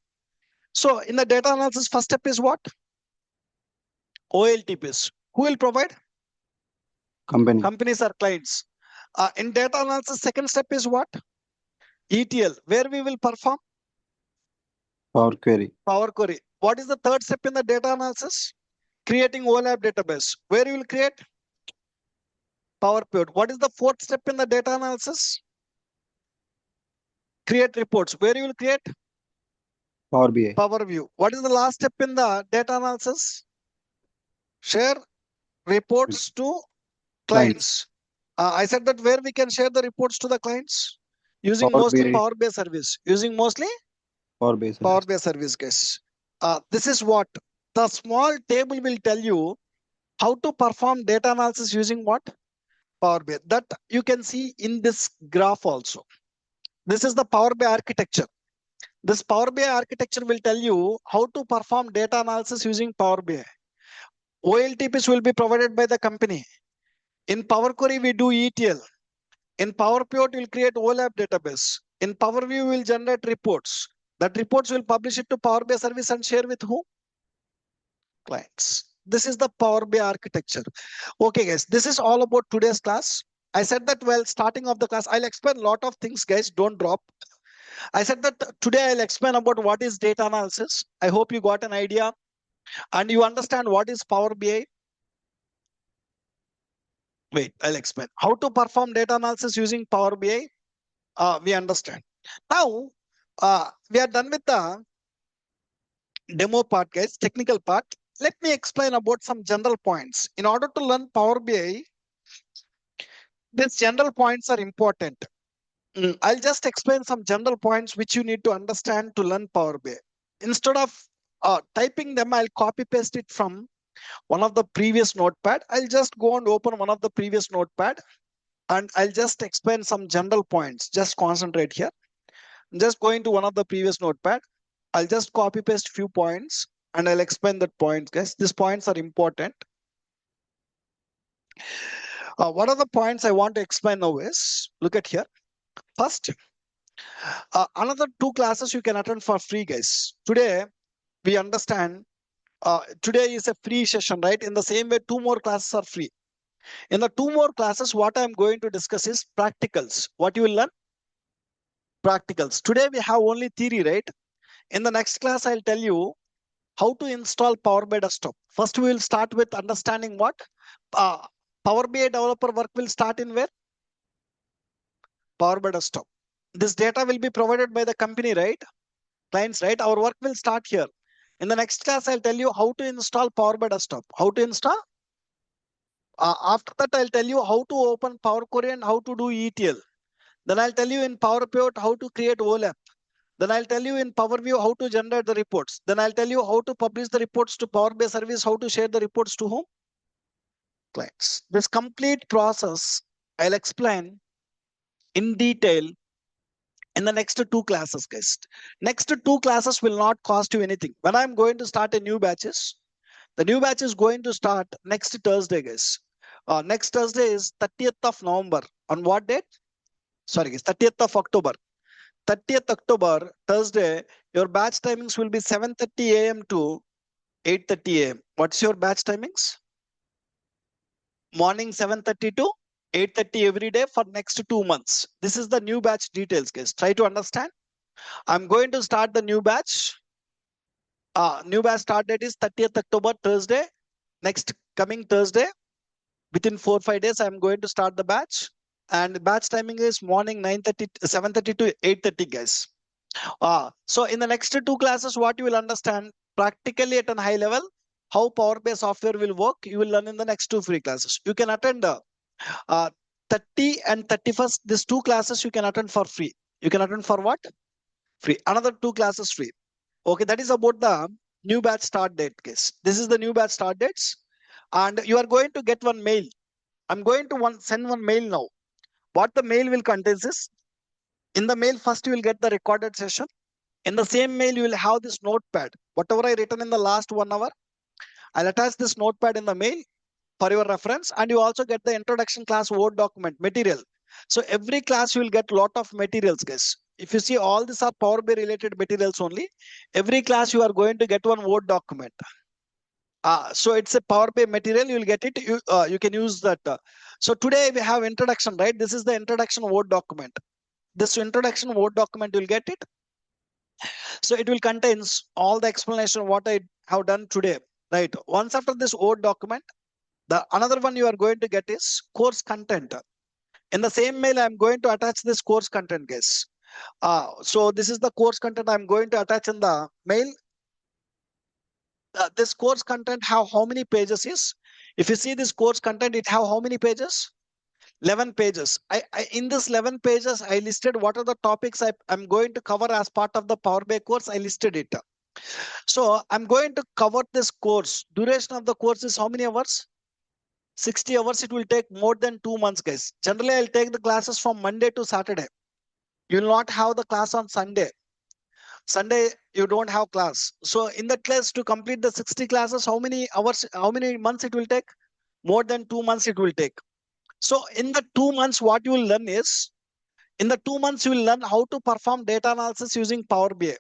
Speaker 1: So in the data analysis, first step is what? OLTPs. Who will provide?
Speaker 2: Company.
Speaker 1: Companies or clients. In data analysis, second step is what? ETL. Where we will perform?
Speaker 2: Power Query.
Speaker 1: Power Query. What is the third step in the data analysis? Creating OLAP database. Where you will create? Power Pivot. What is the fourth step in the data analysis? Create reports. Where you will create?
Speaker 2: Power BI.
Speaker 1: Power View. What is the last step in the data analysis? Share reports to
Speaker 2: Clients.
Speaker 1: clients. I said that where we can share the reports to the clients? Using
Speaker 2: Power
Speaker 1: mostly
Speaker 2: BI.
Speaker 1: Power BI service. Using mostly
Speaker 2: Power BI
Speaker 1: Power
Speaker 2: service.
Speaker 1: BI service, guys. This is what the small table will tell you how to perform data analysis using what? Power BI. That you can see in this graph also. This is the Power BI architecture. This Power BI architecture will tell you how to perform data analysis using Power BI. OLTPs will be provided by the company. In Power Query, we do ETL. In Power Pivot, we'll create OLAP database. In Power View, we'll generate reports. That reports will publish it to Power BI service and share with who? Clients. This is the Power BI architecture. Okay, guys, this is all about today's class. I said that while starting of the class, I'll explain a lot of things, guys. Don't drop. I said that today I'll explain about what is data analysis. I hope you got an idea and you understand what is Power BI. Wait, I'll explain. How to perform data analysis using Power BI. We understand. Now, we are done with the demo part, guys, technical part. Let me explain about some general points. In order to learn Power BI, these general points are important. I'll just explain some general points which you need to understand to learn Power BI. Instead of typing them, I'll copy paste it from one of the previous notepad. I'll just go and open one of the previous notepad and I'll just explain some general points. Just concentrate here. Just going to one of the previous notepad. I'll just copy paste few points and I'll explain that points, guys. These points are important. What are the points I want to explain now is, look at here. First, another 2 classes you can attend for free, guys. Today, we understand today is a free session, right? In the same way, 2 more classes are free. In the 2 more classes, what I'm going to discuss is practicals. What you will learn? Practicals. Today, we have only theory, right? In the next class, I'll tell you how to install Power BI Desktop. First, we will start with understanding what? Power BI developer work will start in where? Power BI Desktop. This data will be provided by the company, right? Clients, right? Our work will start here. In the next class, I'll tell you how to install Power BI Desktop. How to install? After that, I'll tell you how to open Power Query and how to do ETL. Then I'll tell you in Power Pivot how to create OLAP. Then I'll tell you in Power View how to generate the reports. Then I'll tell you how to publish the reports to Power BI service, how to share the reports to whom? clients. This complete process I'll explain in detail in the next two classes, guys. Next two classes will not cost you anything. When I'm going to start a new batches, the new batch is going to start next Thursday, guys. Next Thursday is 30th of November. On what date? Sorry, guys, 30th of October. 30th October, Thursday, your batch timings will be 7:30 a.m. to 8:30 a.m. What's your batch timings? Morning 7:30 to 8:30 every day for next 2 months. This is the new batch details, guys. Try to understand. I'm going to start the new batch. New batch start date is 30th October, Thursday. Next coming Thursday, within 4 5 days, I'm going to start the batch. And batch timing is morning 9:30, 7:30 to 8:30, guys. So in the next two classes, what you will understand practically at a high level, how Power BI software will work, you will learn in the next two free classes. You can attend 30 and 31st, these two classes you can attend for free. You can attend for what? Free. Another two classes free. Okay, that is about the new batch start date case. This is the new batch start dates. And you are going to get one mail. I'm going to send one mail now. What the mail will contain is, in the mail, first you will get the recorded session. In the same mail, you will have this notepad. Whatever I written in the last 1 hour, I'll attach this notepad in the mail for your reference. And you also get the introduction class Word document material. So every class you will get lot of materials, guys. If you see, all these are Power BI related materials only. Every class you are going to get one Word document. So it's a Power BI material. You will get it. You can use that. So today we have introduction, right? This is the introduction Word document. This introduction Word document, you'll get it. So it will contains all the explanation what I have done today, right? Once after this Word document, the another one you are going to get is course content. In the same mail, I'm going to attach this course content, guys. So this is the course content I'm going to attach in the mail. This course content have how many pages is? If you see this course content, it have how many pages? 11 pages. In this 11 pages, I listed what are the topics I'm going to cover as part of the Power BI course. I listed it. So I'm going to cover this course. Duration of the course is how many hours? 60 hours. It will take more than 2 months, guys. Generally, I'll take the classes from Monday to Saturday. You will not have the class on Sunday. Sunday, you don't have class. So in that class, to complete the 60 classes, how many hours, how many months it will take? More than 2 months it will take. So in the 2 months, what you will learn is, in the 2 months, you will learn how to perform data analysis using Power BI.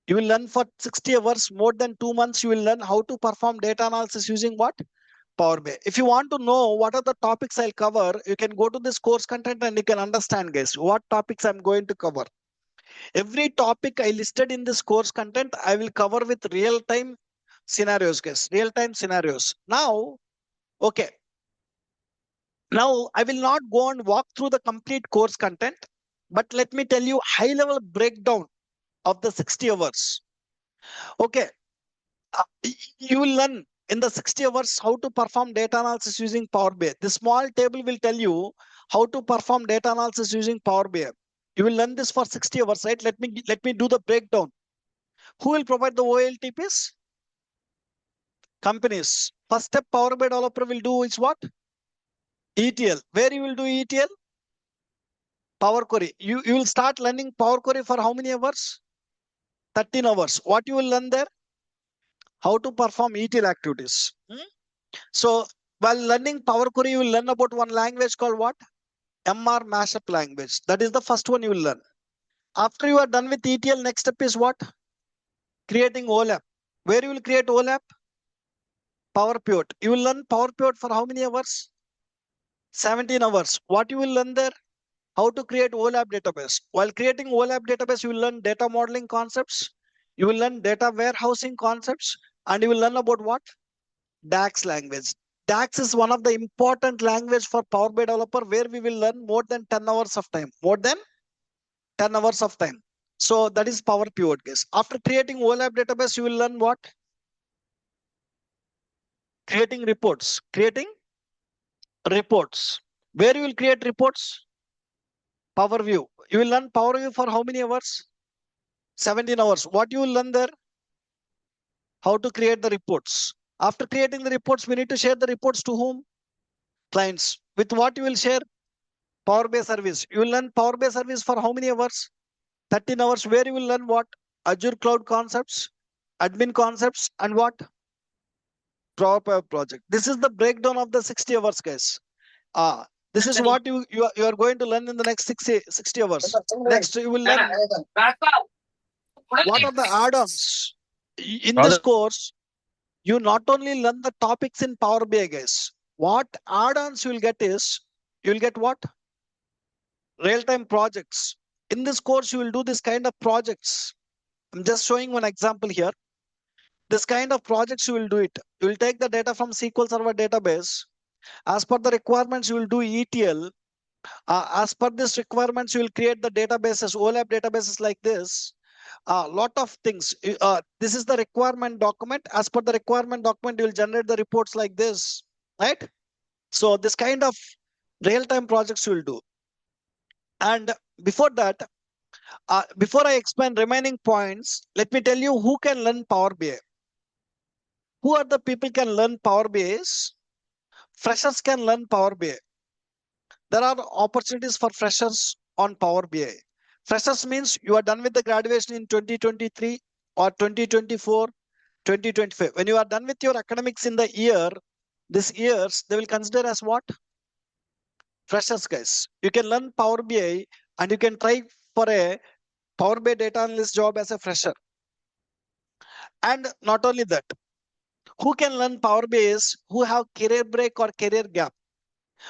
Speaker 1: You will learn for 60 hours, more than 2 months, you will learn how to perform data analysis using what? Power BI. If you want to know what are the topics I'll cover, you can go to this course content and you can understand, guys, what topics I'm going to cover. Every topic I listed in this course content, I will cover with real-time scenarios, guys, real-time scenarios. Now, okay. Now, I will not go and walk through the complete course content, but let me tell you high-level breakdown of the 60 hours. Okay. You will learn in the 60 hours how to perform data analysis using Power BI. This small table will tell you how to perform data analysis using Power BI. You will learn this for 60 hours, right? Let me do the breakdown. Who will provide the OLTPs? Companies. First step Power BI developer will do is what? ETL. Where you will do ETL? Power Query. You will start learning Power Query for how many hours? 13 hours. What you will learn there? How to perform ETL activities. So while learning Power Query, you will learn about one language called what? MR mashup language. That is the first one you will learn. After you are done with ETL, next step is what? Creating OLAP. Where you will create OLAP? Power Pivot. You will learn Power Pivot for how many hours? 17 hours. What you will learn there? How to create OLAP database. While creating OLAP database, you will learn data modeling concepts. You will learn data warehousing concepts. And you will learn about what? DAX language. DAX is one of the important language for Power BI developer where we will learn more than 10 hours of time. More than 10 hours of time. So that is Power Pivot case. After creating OLAP database, you will learn what? Creating reports. Creating reports. Where you will create reports? Power View. You will learn Power View for how many hours? 17 hours. What you will learn there? How to create the reports. After creating the reports, we need to share the reports to whom? Clients. With what you will share? Power BI service. You will learn Power BI service for how many hours? 13 hours. Where you will learn what? Azure cloud concepts, admin concepts, and what? Power project. This is the breakdown of the 60 hours, guys. Ah, this is what you are going to learn in the next 60 hours. Next, you will learn what are the add-ons. In this course, you not only learn the topics in Power BI, guys. What add-ons you will get is, you will get what? Real-time projects. In this course, you will do this kind of projects. I'm just showing one example here. This kind of projects you will do it. You will take the data from SQL Server database. As per the requirements, you will do ETL. As per this requirements, you will create the databases, OLAP databases like this. A lot of things. This is the requirement document. As per the requirement document, you will generate the reports like this, right? So this kind of real-time projects you will do. And before that, before I explain remaining points, let me tell you who can learn Power BI. Who are the people can learn Power BI? Freshers can learn Power BI. There are opportunities for freshers on Power BI. Freshers means you are done with the graduation in 2023 or 2024, 2025. When you are done with your academics in the year, this years, they will consider as what? Freshers, guys. You can learn Power BI and you can try for a Power BI data analyst job as a fresher. And not only that, who can learn Power BI is who have career break or career gap.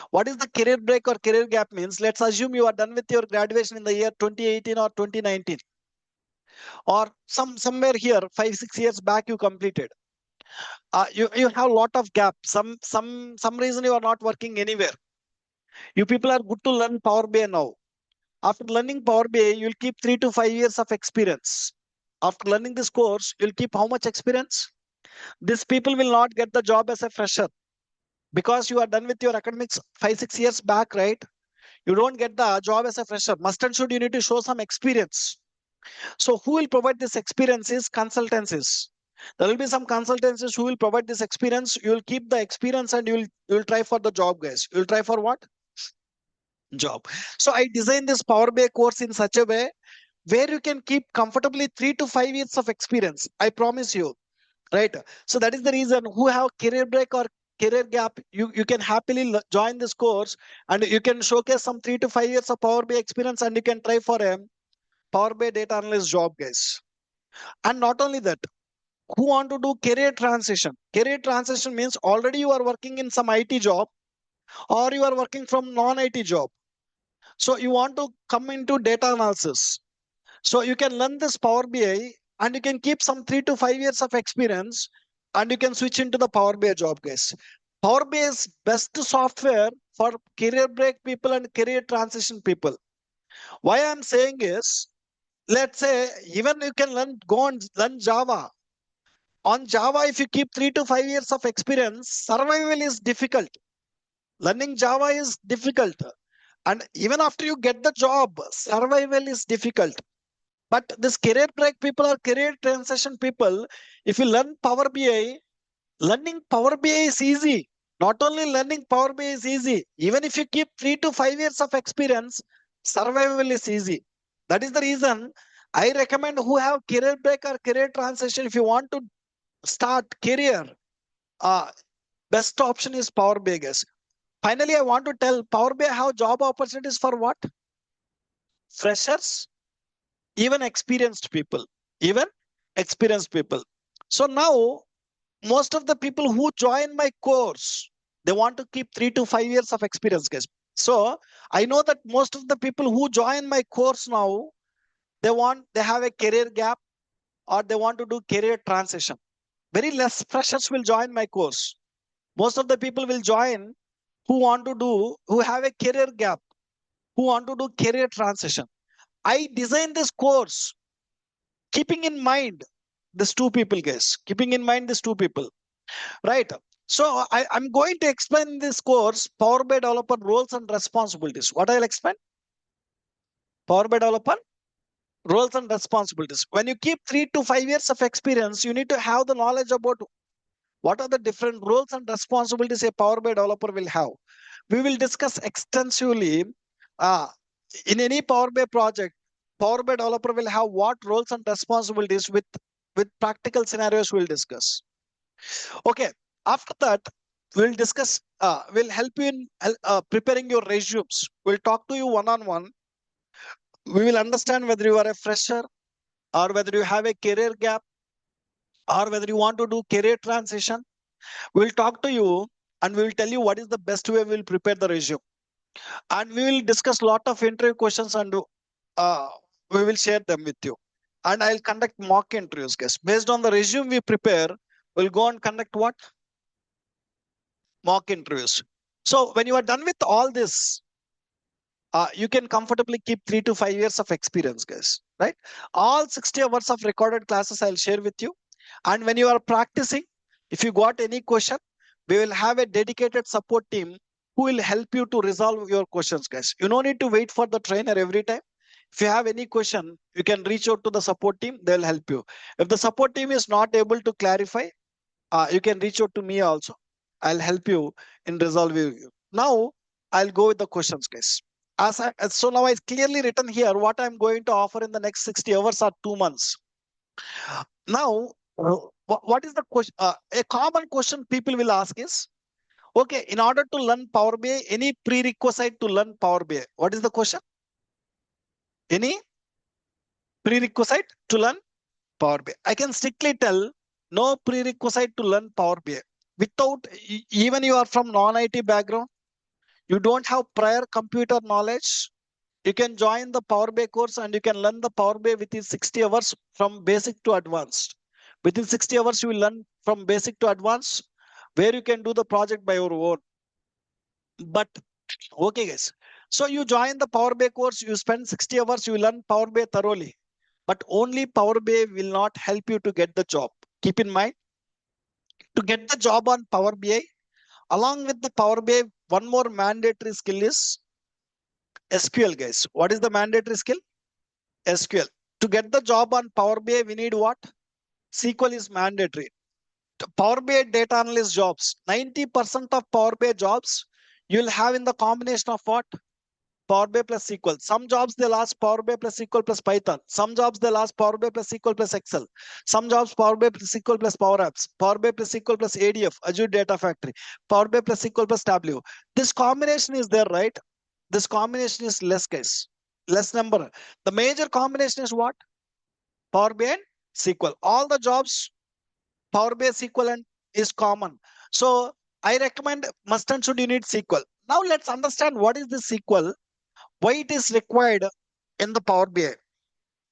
Speaker 1: What is the career break or career gap means? Let's assume you are done with your graduation in the year 2018 or 2019, or somewhere here 5-6 years back you completed. You have a lot of gap. Some reason you are not working anywhere. You people are good to learn Power BI now. After learning Power BI, you'll keep 3 to 5 years of experience. After learning this course, you'll keep how much experience? These people will not get the job as a fresher because you are done with your academics 5-6 years back, right? You don't get the job as a fresher. Must and should you need to show some experience. So who will provide this experience is consultancies. There will be some consultancies who will provide this experience. You will keep the experience and you will try for the job, guys. You will try for what? Job. So I designed this Power BI course in such a way where you can keep comfortably 3 to 5 years of experience. I promise you, right? So that is the reason who have career break or career gap, you can happily join this course and you can showcase some 3 to 5 years of Power BI experience and you can try for a Power BI data analyst job, guys. And not only that, who want to do career transition? Career transition means already you are working in some IT job or you are working from non-IT job. So you want to come into data analysis. So you can learn this Power BI and you can keep some 3 to 5 years of experience and you can switch into the Power BI job, guys. Power BI is best software for career break people and career transition people. Why I'm saying is, let's say even you can go and learn Java. On Java, if you keep 3 to 5 years of experience, survival is difficult. Learning Java is difficult. And even after you get the job, survival is difficult. But this career break people or career transition people, if you learn Power BI, learning Power BI is easy. Not only learning Power BI is easy, even if you keep 3 to 5 years of experience, survival is easy. That is the reason I recommend who have career break or career transition. If you want to start career, uh, best option is Power BI, guys. Finally, I want to tell Power BI have job opportunities for what? Freshers, even experienced people, even experienced people. So now most of the people who join my course, they want to keep 3 to 5 years of experience, guys. So I know that most of the people who join my course now, they have a career gap or they want to do career transition. Very less freshers will join my course. Most of the people will join who have a career gap, who want to do career transition. I designed this course keeping in mind these two people, guys. Keeping in mind these two people, right? So I'm going to explain this course, Power BI Developer Roles and Responsibilities. What I'll explain? Power BI Developer Roles and Responsibilities. When you keep 3 to 5 years of experience, you need to have the knowledge about What are the different roles and responsibilities a Power BI developer will have? We will discuss extensively uh, in any Power BI project. Power BI developer will have what roles and responsibilities with practical scenarios we'll discuss. Okay, after that, we'll discuss, we'll help you in preparing your resumes. We'll talk to you one on one. We will understand whether you are a fresher or whether you have a career gap or whether you want to do career transition. We'll talk to you and we will tell you what is the best way we'll prepare the resume. And we will discuss lot of interview questions and uh, we will share them with you. And I'll conduct mock interviews, guys. Based on the resume we prepare, we'll go and conduct what? Mock interviews. So when you are done with all this, you can comfortably keep 3 to 5 years of experience, guys. Right? All 60 hours of recorded classes I'll share with you. And when you are practicing, if you got any question, we will have a dedicated support team who will help you to resolve your questions, guys. You don't need to wait for the trainer every time. If you have any question, you can reach out to the support team. They'll help you. If the support team is not able to clarify, you can reach out to me also. I'll help you in resolving you. Now, I'll go with the questions, guys. So now it's clearly written here what I'm going to offer in the next 60 hours or 2 months. Now, what is the question? A common question people will ask is, okay, in order to learn Power BI, any prerequisite to learn Power BI? What is the question? Any prerequisite to learn Power BI? I can strictly tell no prerequisite to learn Power BI. Without, even you are from non-IT background, you don't have prior computer knowledge, you can join the Power BI course and you can learn the Power BI within 60 hours from basic to advanced. Within 60 hours, you will learn from basic to advanced, where you can do the project by your own. But okay, guys. So you join the Power BI course, you spend 60 hours, you learn Power BI thoroughly. But only Power BI will not help you to get the job. Keep in mind, to get the job on Power BI, along with the Power BI, one more mandatory skill is SQL, guys. What is the mandatory skill? SQL. To get the job on Power BI, we need what? SQL is mandatory. Power BI data analyst jobs, 90% of Power BI jobs you'll have in the combination of what? Power BI plus SQL. Some jobs they'll ask Power BI plus SQL plus Python. Some jobs they'll ask Power BI plus SQL plus Excel. Some jobs Power BI plus SQL plus Power Apps. Power BI plus SQL plus ADF, Azure Data Factory. Power BI plus SQL plus Tableau. This combination is there, right? This combination is less, guys. Less number. The major combination is what? Power BI and SQL. All the jobs, Power BI SQL and is common. So I recommend must and should you need SQL. Now let's understand what is this SQL, why it is required in the Power BI.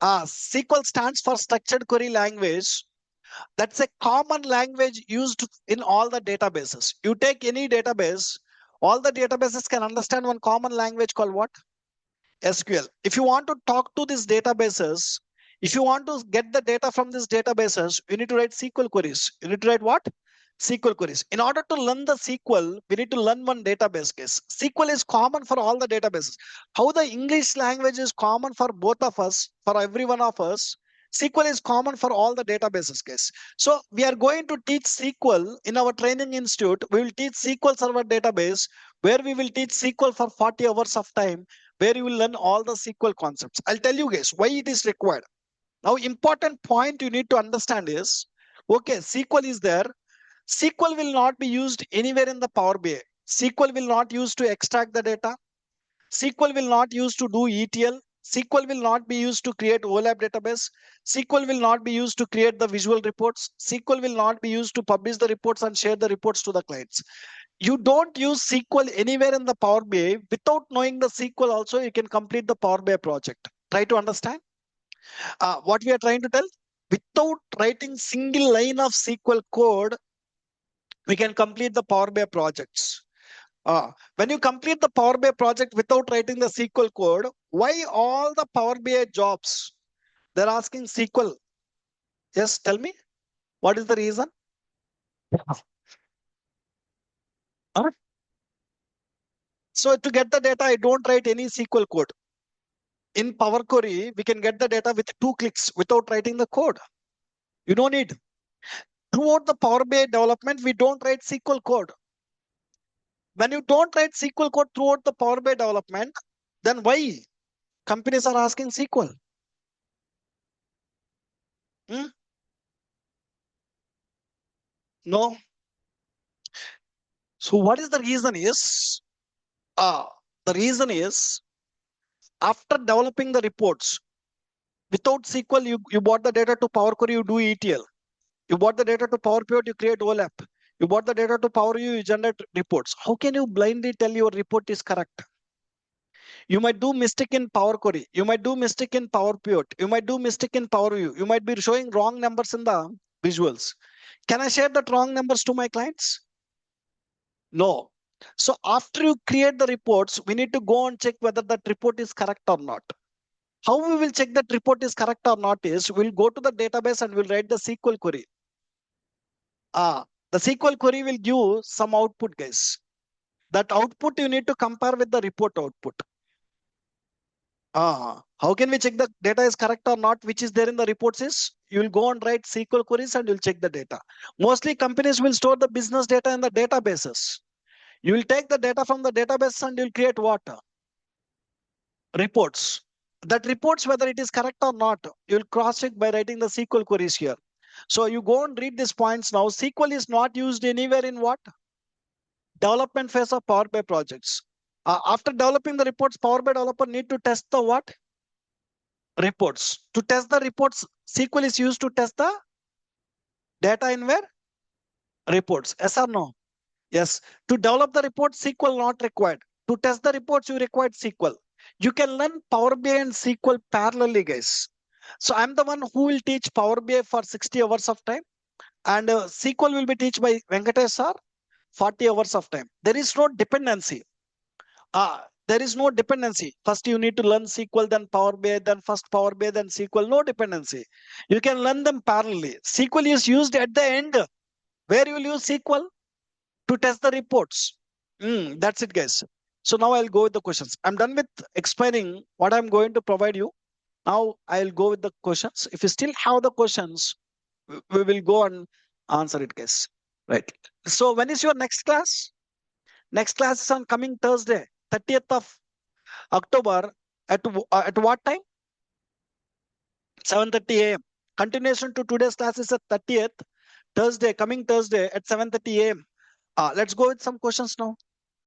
Speaker 1: SQL stands for Structured Query Language. That's a common language used in all the databases. You take any database, all the databases can understand one common language called what? SQL. If you want to talk to these databases, if you want to get the data from these databases, you need to write SQL queries. You need to write what? SQL queries. In order to learn the SQL, we need to learn one database case. SQL is common for all the databases. How the English language is common for both of us, for every one of us, SQL is common for all the databases case. So we are going to teach SQL in our training institute. We will teach SQL Server database, where we will teach SQL for 40 hours of time, where you will learn all the SQL concepts. I'll tell you guys why it is required. Now, important point you need to understand is, okay, SQL is there. SQL will not be used anywhere in the Power BI. SQL will not used to extract the data. SQL will not used to do ETL. SQL will not be used to create OLAP database. SQL will not be used to create the visual reports. SQL will not be used to publish the reports and share the reports to the clients. You don't use SQL anywhere in the Power BI. Without knowing the SQL also, you can complete the Power BI project. Try to understand what we are trying to tell. Without writing single line of SQL code, we can complete the Power BI projects. When you complete the Power BI project without writing the SQL code, why all the Power BI jobs, they're asking SQL? Yes, tell me, what is the reason? Uh, So to get the data, I don't write any SQL code. In Power Query, we can get the data with 2 clicks without writing the code. You don't need. Throughout the Power BI development, we don't write SQL code. When you don't write SQL code throughout the Power BI development, then why companies are asking SQL? Hmm? No. So what is the reason is, uh, the reason is after developing the reports, without SQL, you bought the data to Power Query, you do ETL. You bought the data to Power Pivot, you create OLAP. You bought the data to Power U, you generate reports. How can you blindly tell your report is correct? You might do mistake in Power Query. You might do mistake in Power Pivot. You might do mistake in Power View. You might be showing wrong numbers in the visuals. Can I share that wrong numbers to my clients? No. So after you create the reports, we need to go and check whether that report is correct or not. How we will check that report is correct or not is we'll go to the database and we'll write the SQL query. The SQL query will give some output, guys. That output you need to compare with the report output. How can we check the data is correct or not, which is there in the reports is you will go and write SQL queries and you'll check the data. Mostly companies will store the business data in the databases. You will take the data from the database and you'll create what? Reports. That reports, whether it is correct or not, you'll cross check by writing the SQL queries here. So you go and read these points now. SQL is not used anywhere in what? Development phase of Power BI projects. After developing the reports, Power BI developer need to test the what? Reports. To test the reports, SQL is used to test the data in where? Reports. Yes or no? Yes. To develop the report, SQL not required. To test the reports, you require SQL. You can learn Power BI and SQL parallelly, guys. So I'm the one who will teach Power BI for 60 hours of time, and SQL will be taught by Venkatesh sir 40 hours of time. There is no dependency. There is no dependency. First, you need to learn SQL, then Power BI, then first Power BI, then SQL. No dependency. You can learn them parallelly. SQL is used at the end. Where you will use SQL? To test the reports. That's it, guys. So now I'll go with the questions. I'm done with explaining what I'm going to provide you. Now I'll go with the questions. If you still have the questions, we will go and answer it, guys. Right. So when is your next class? Next class is on coming Thursday, 30th of October at what time? 7:30 a.m. Continuation to today's class is at 30th Thursday, coming Thursday at 7:30 a.m. Let's go with some questions now.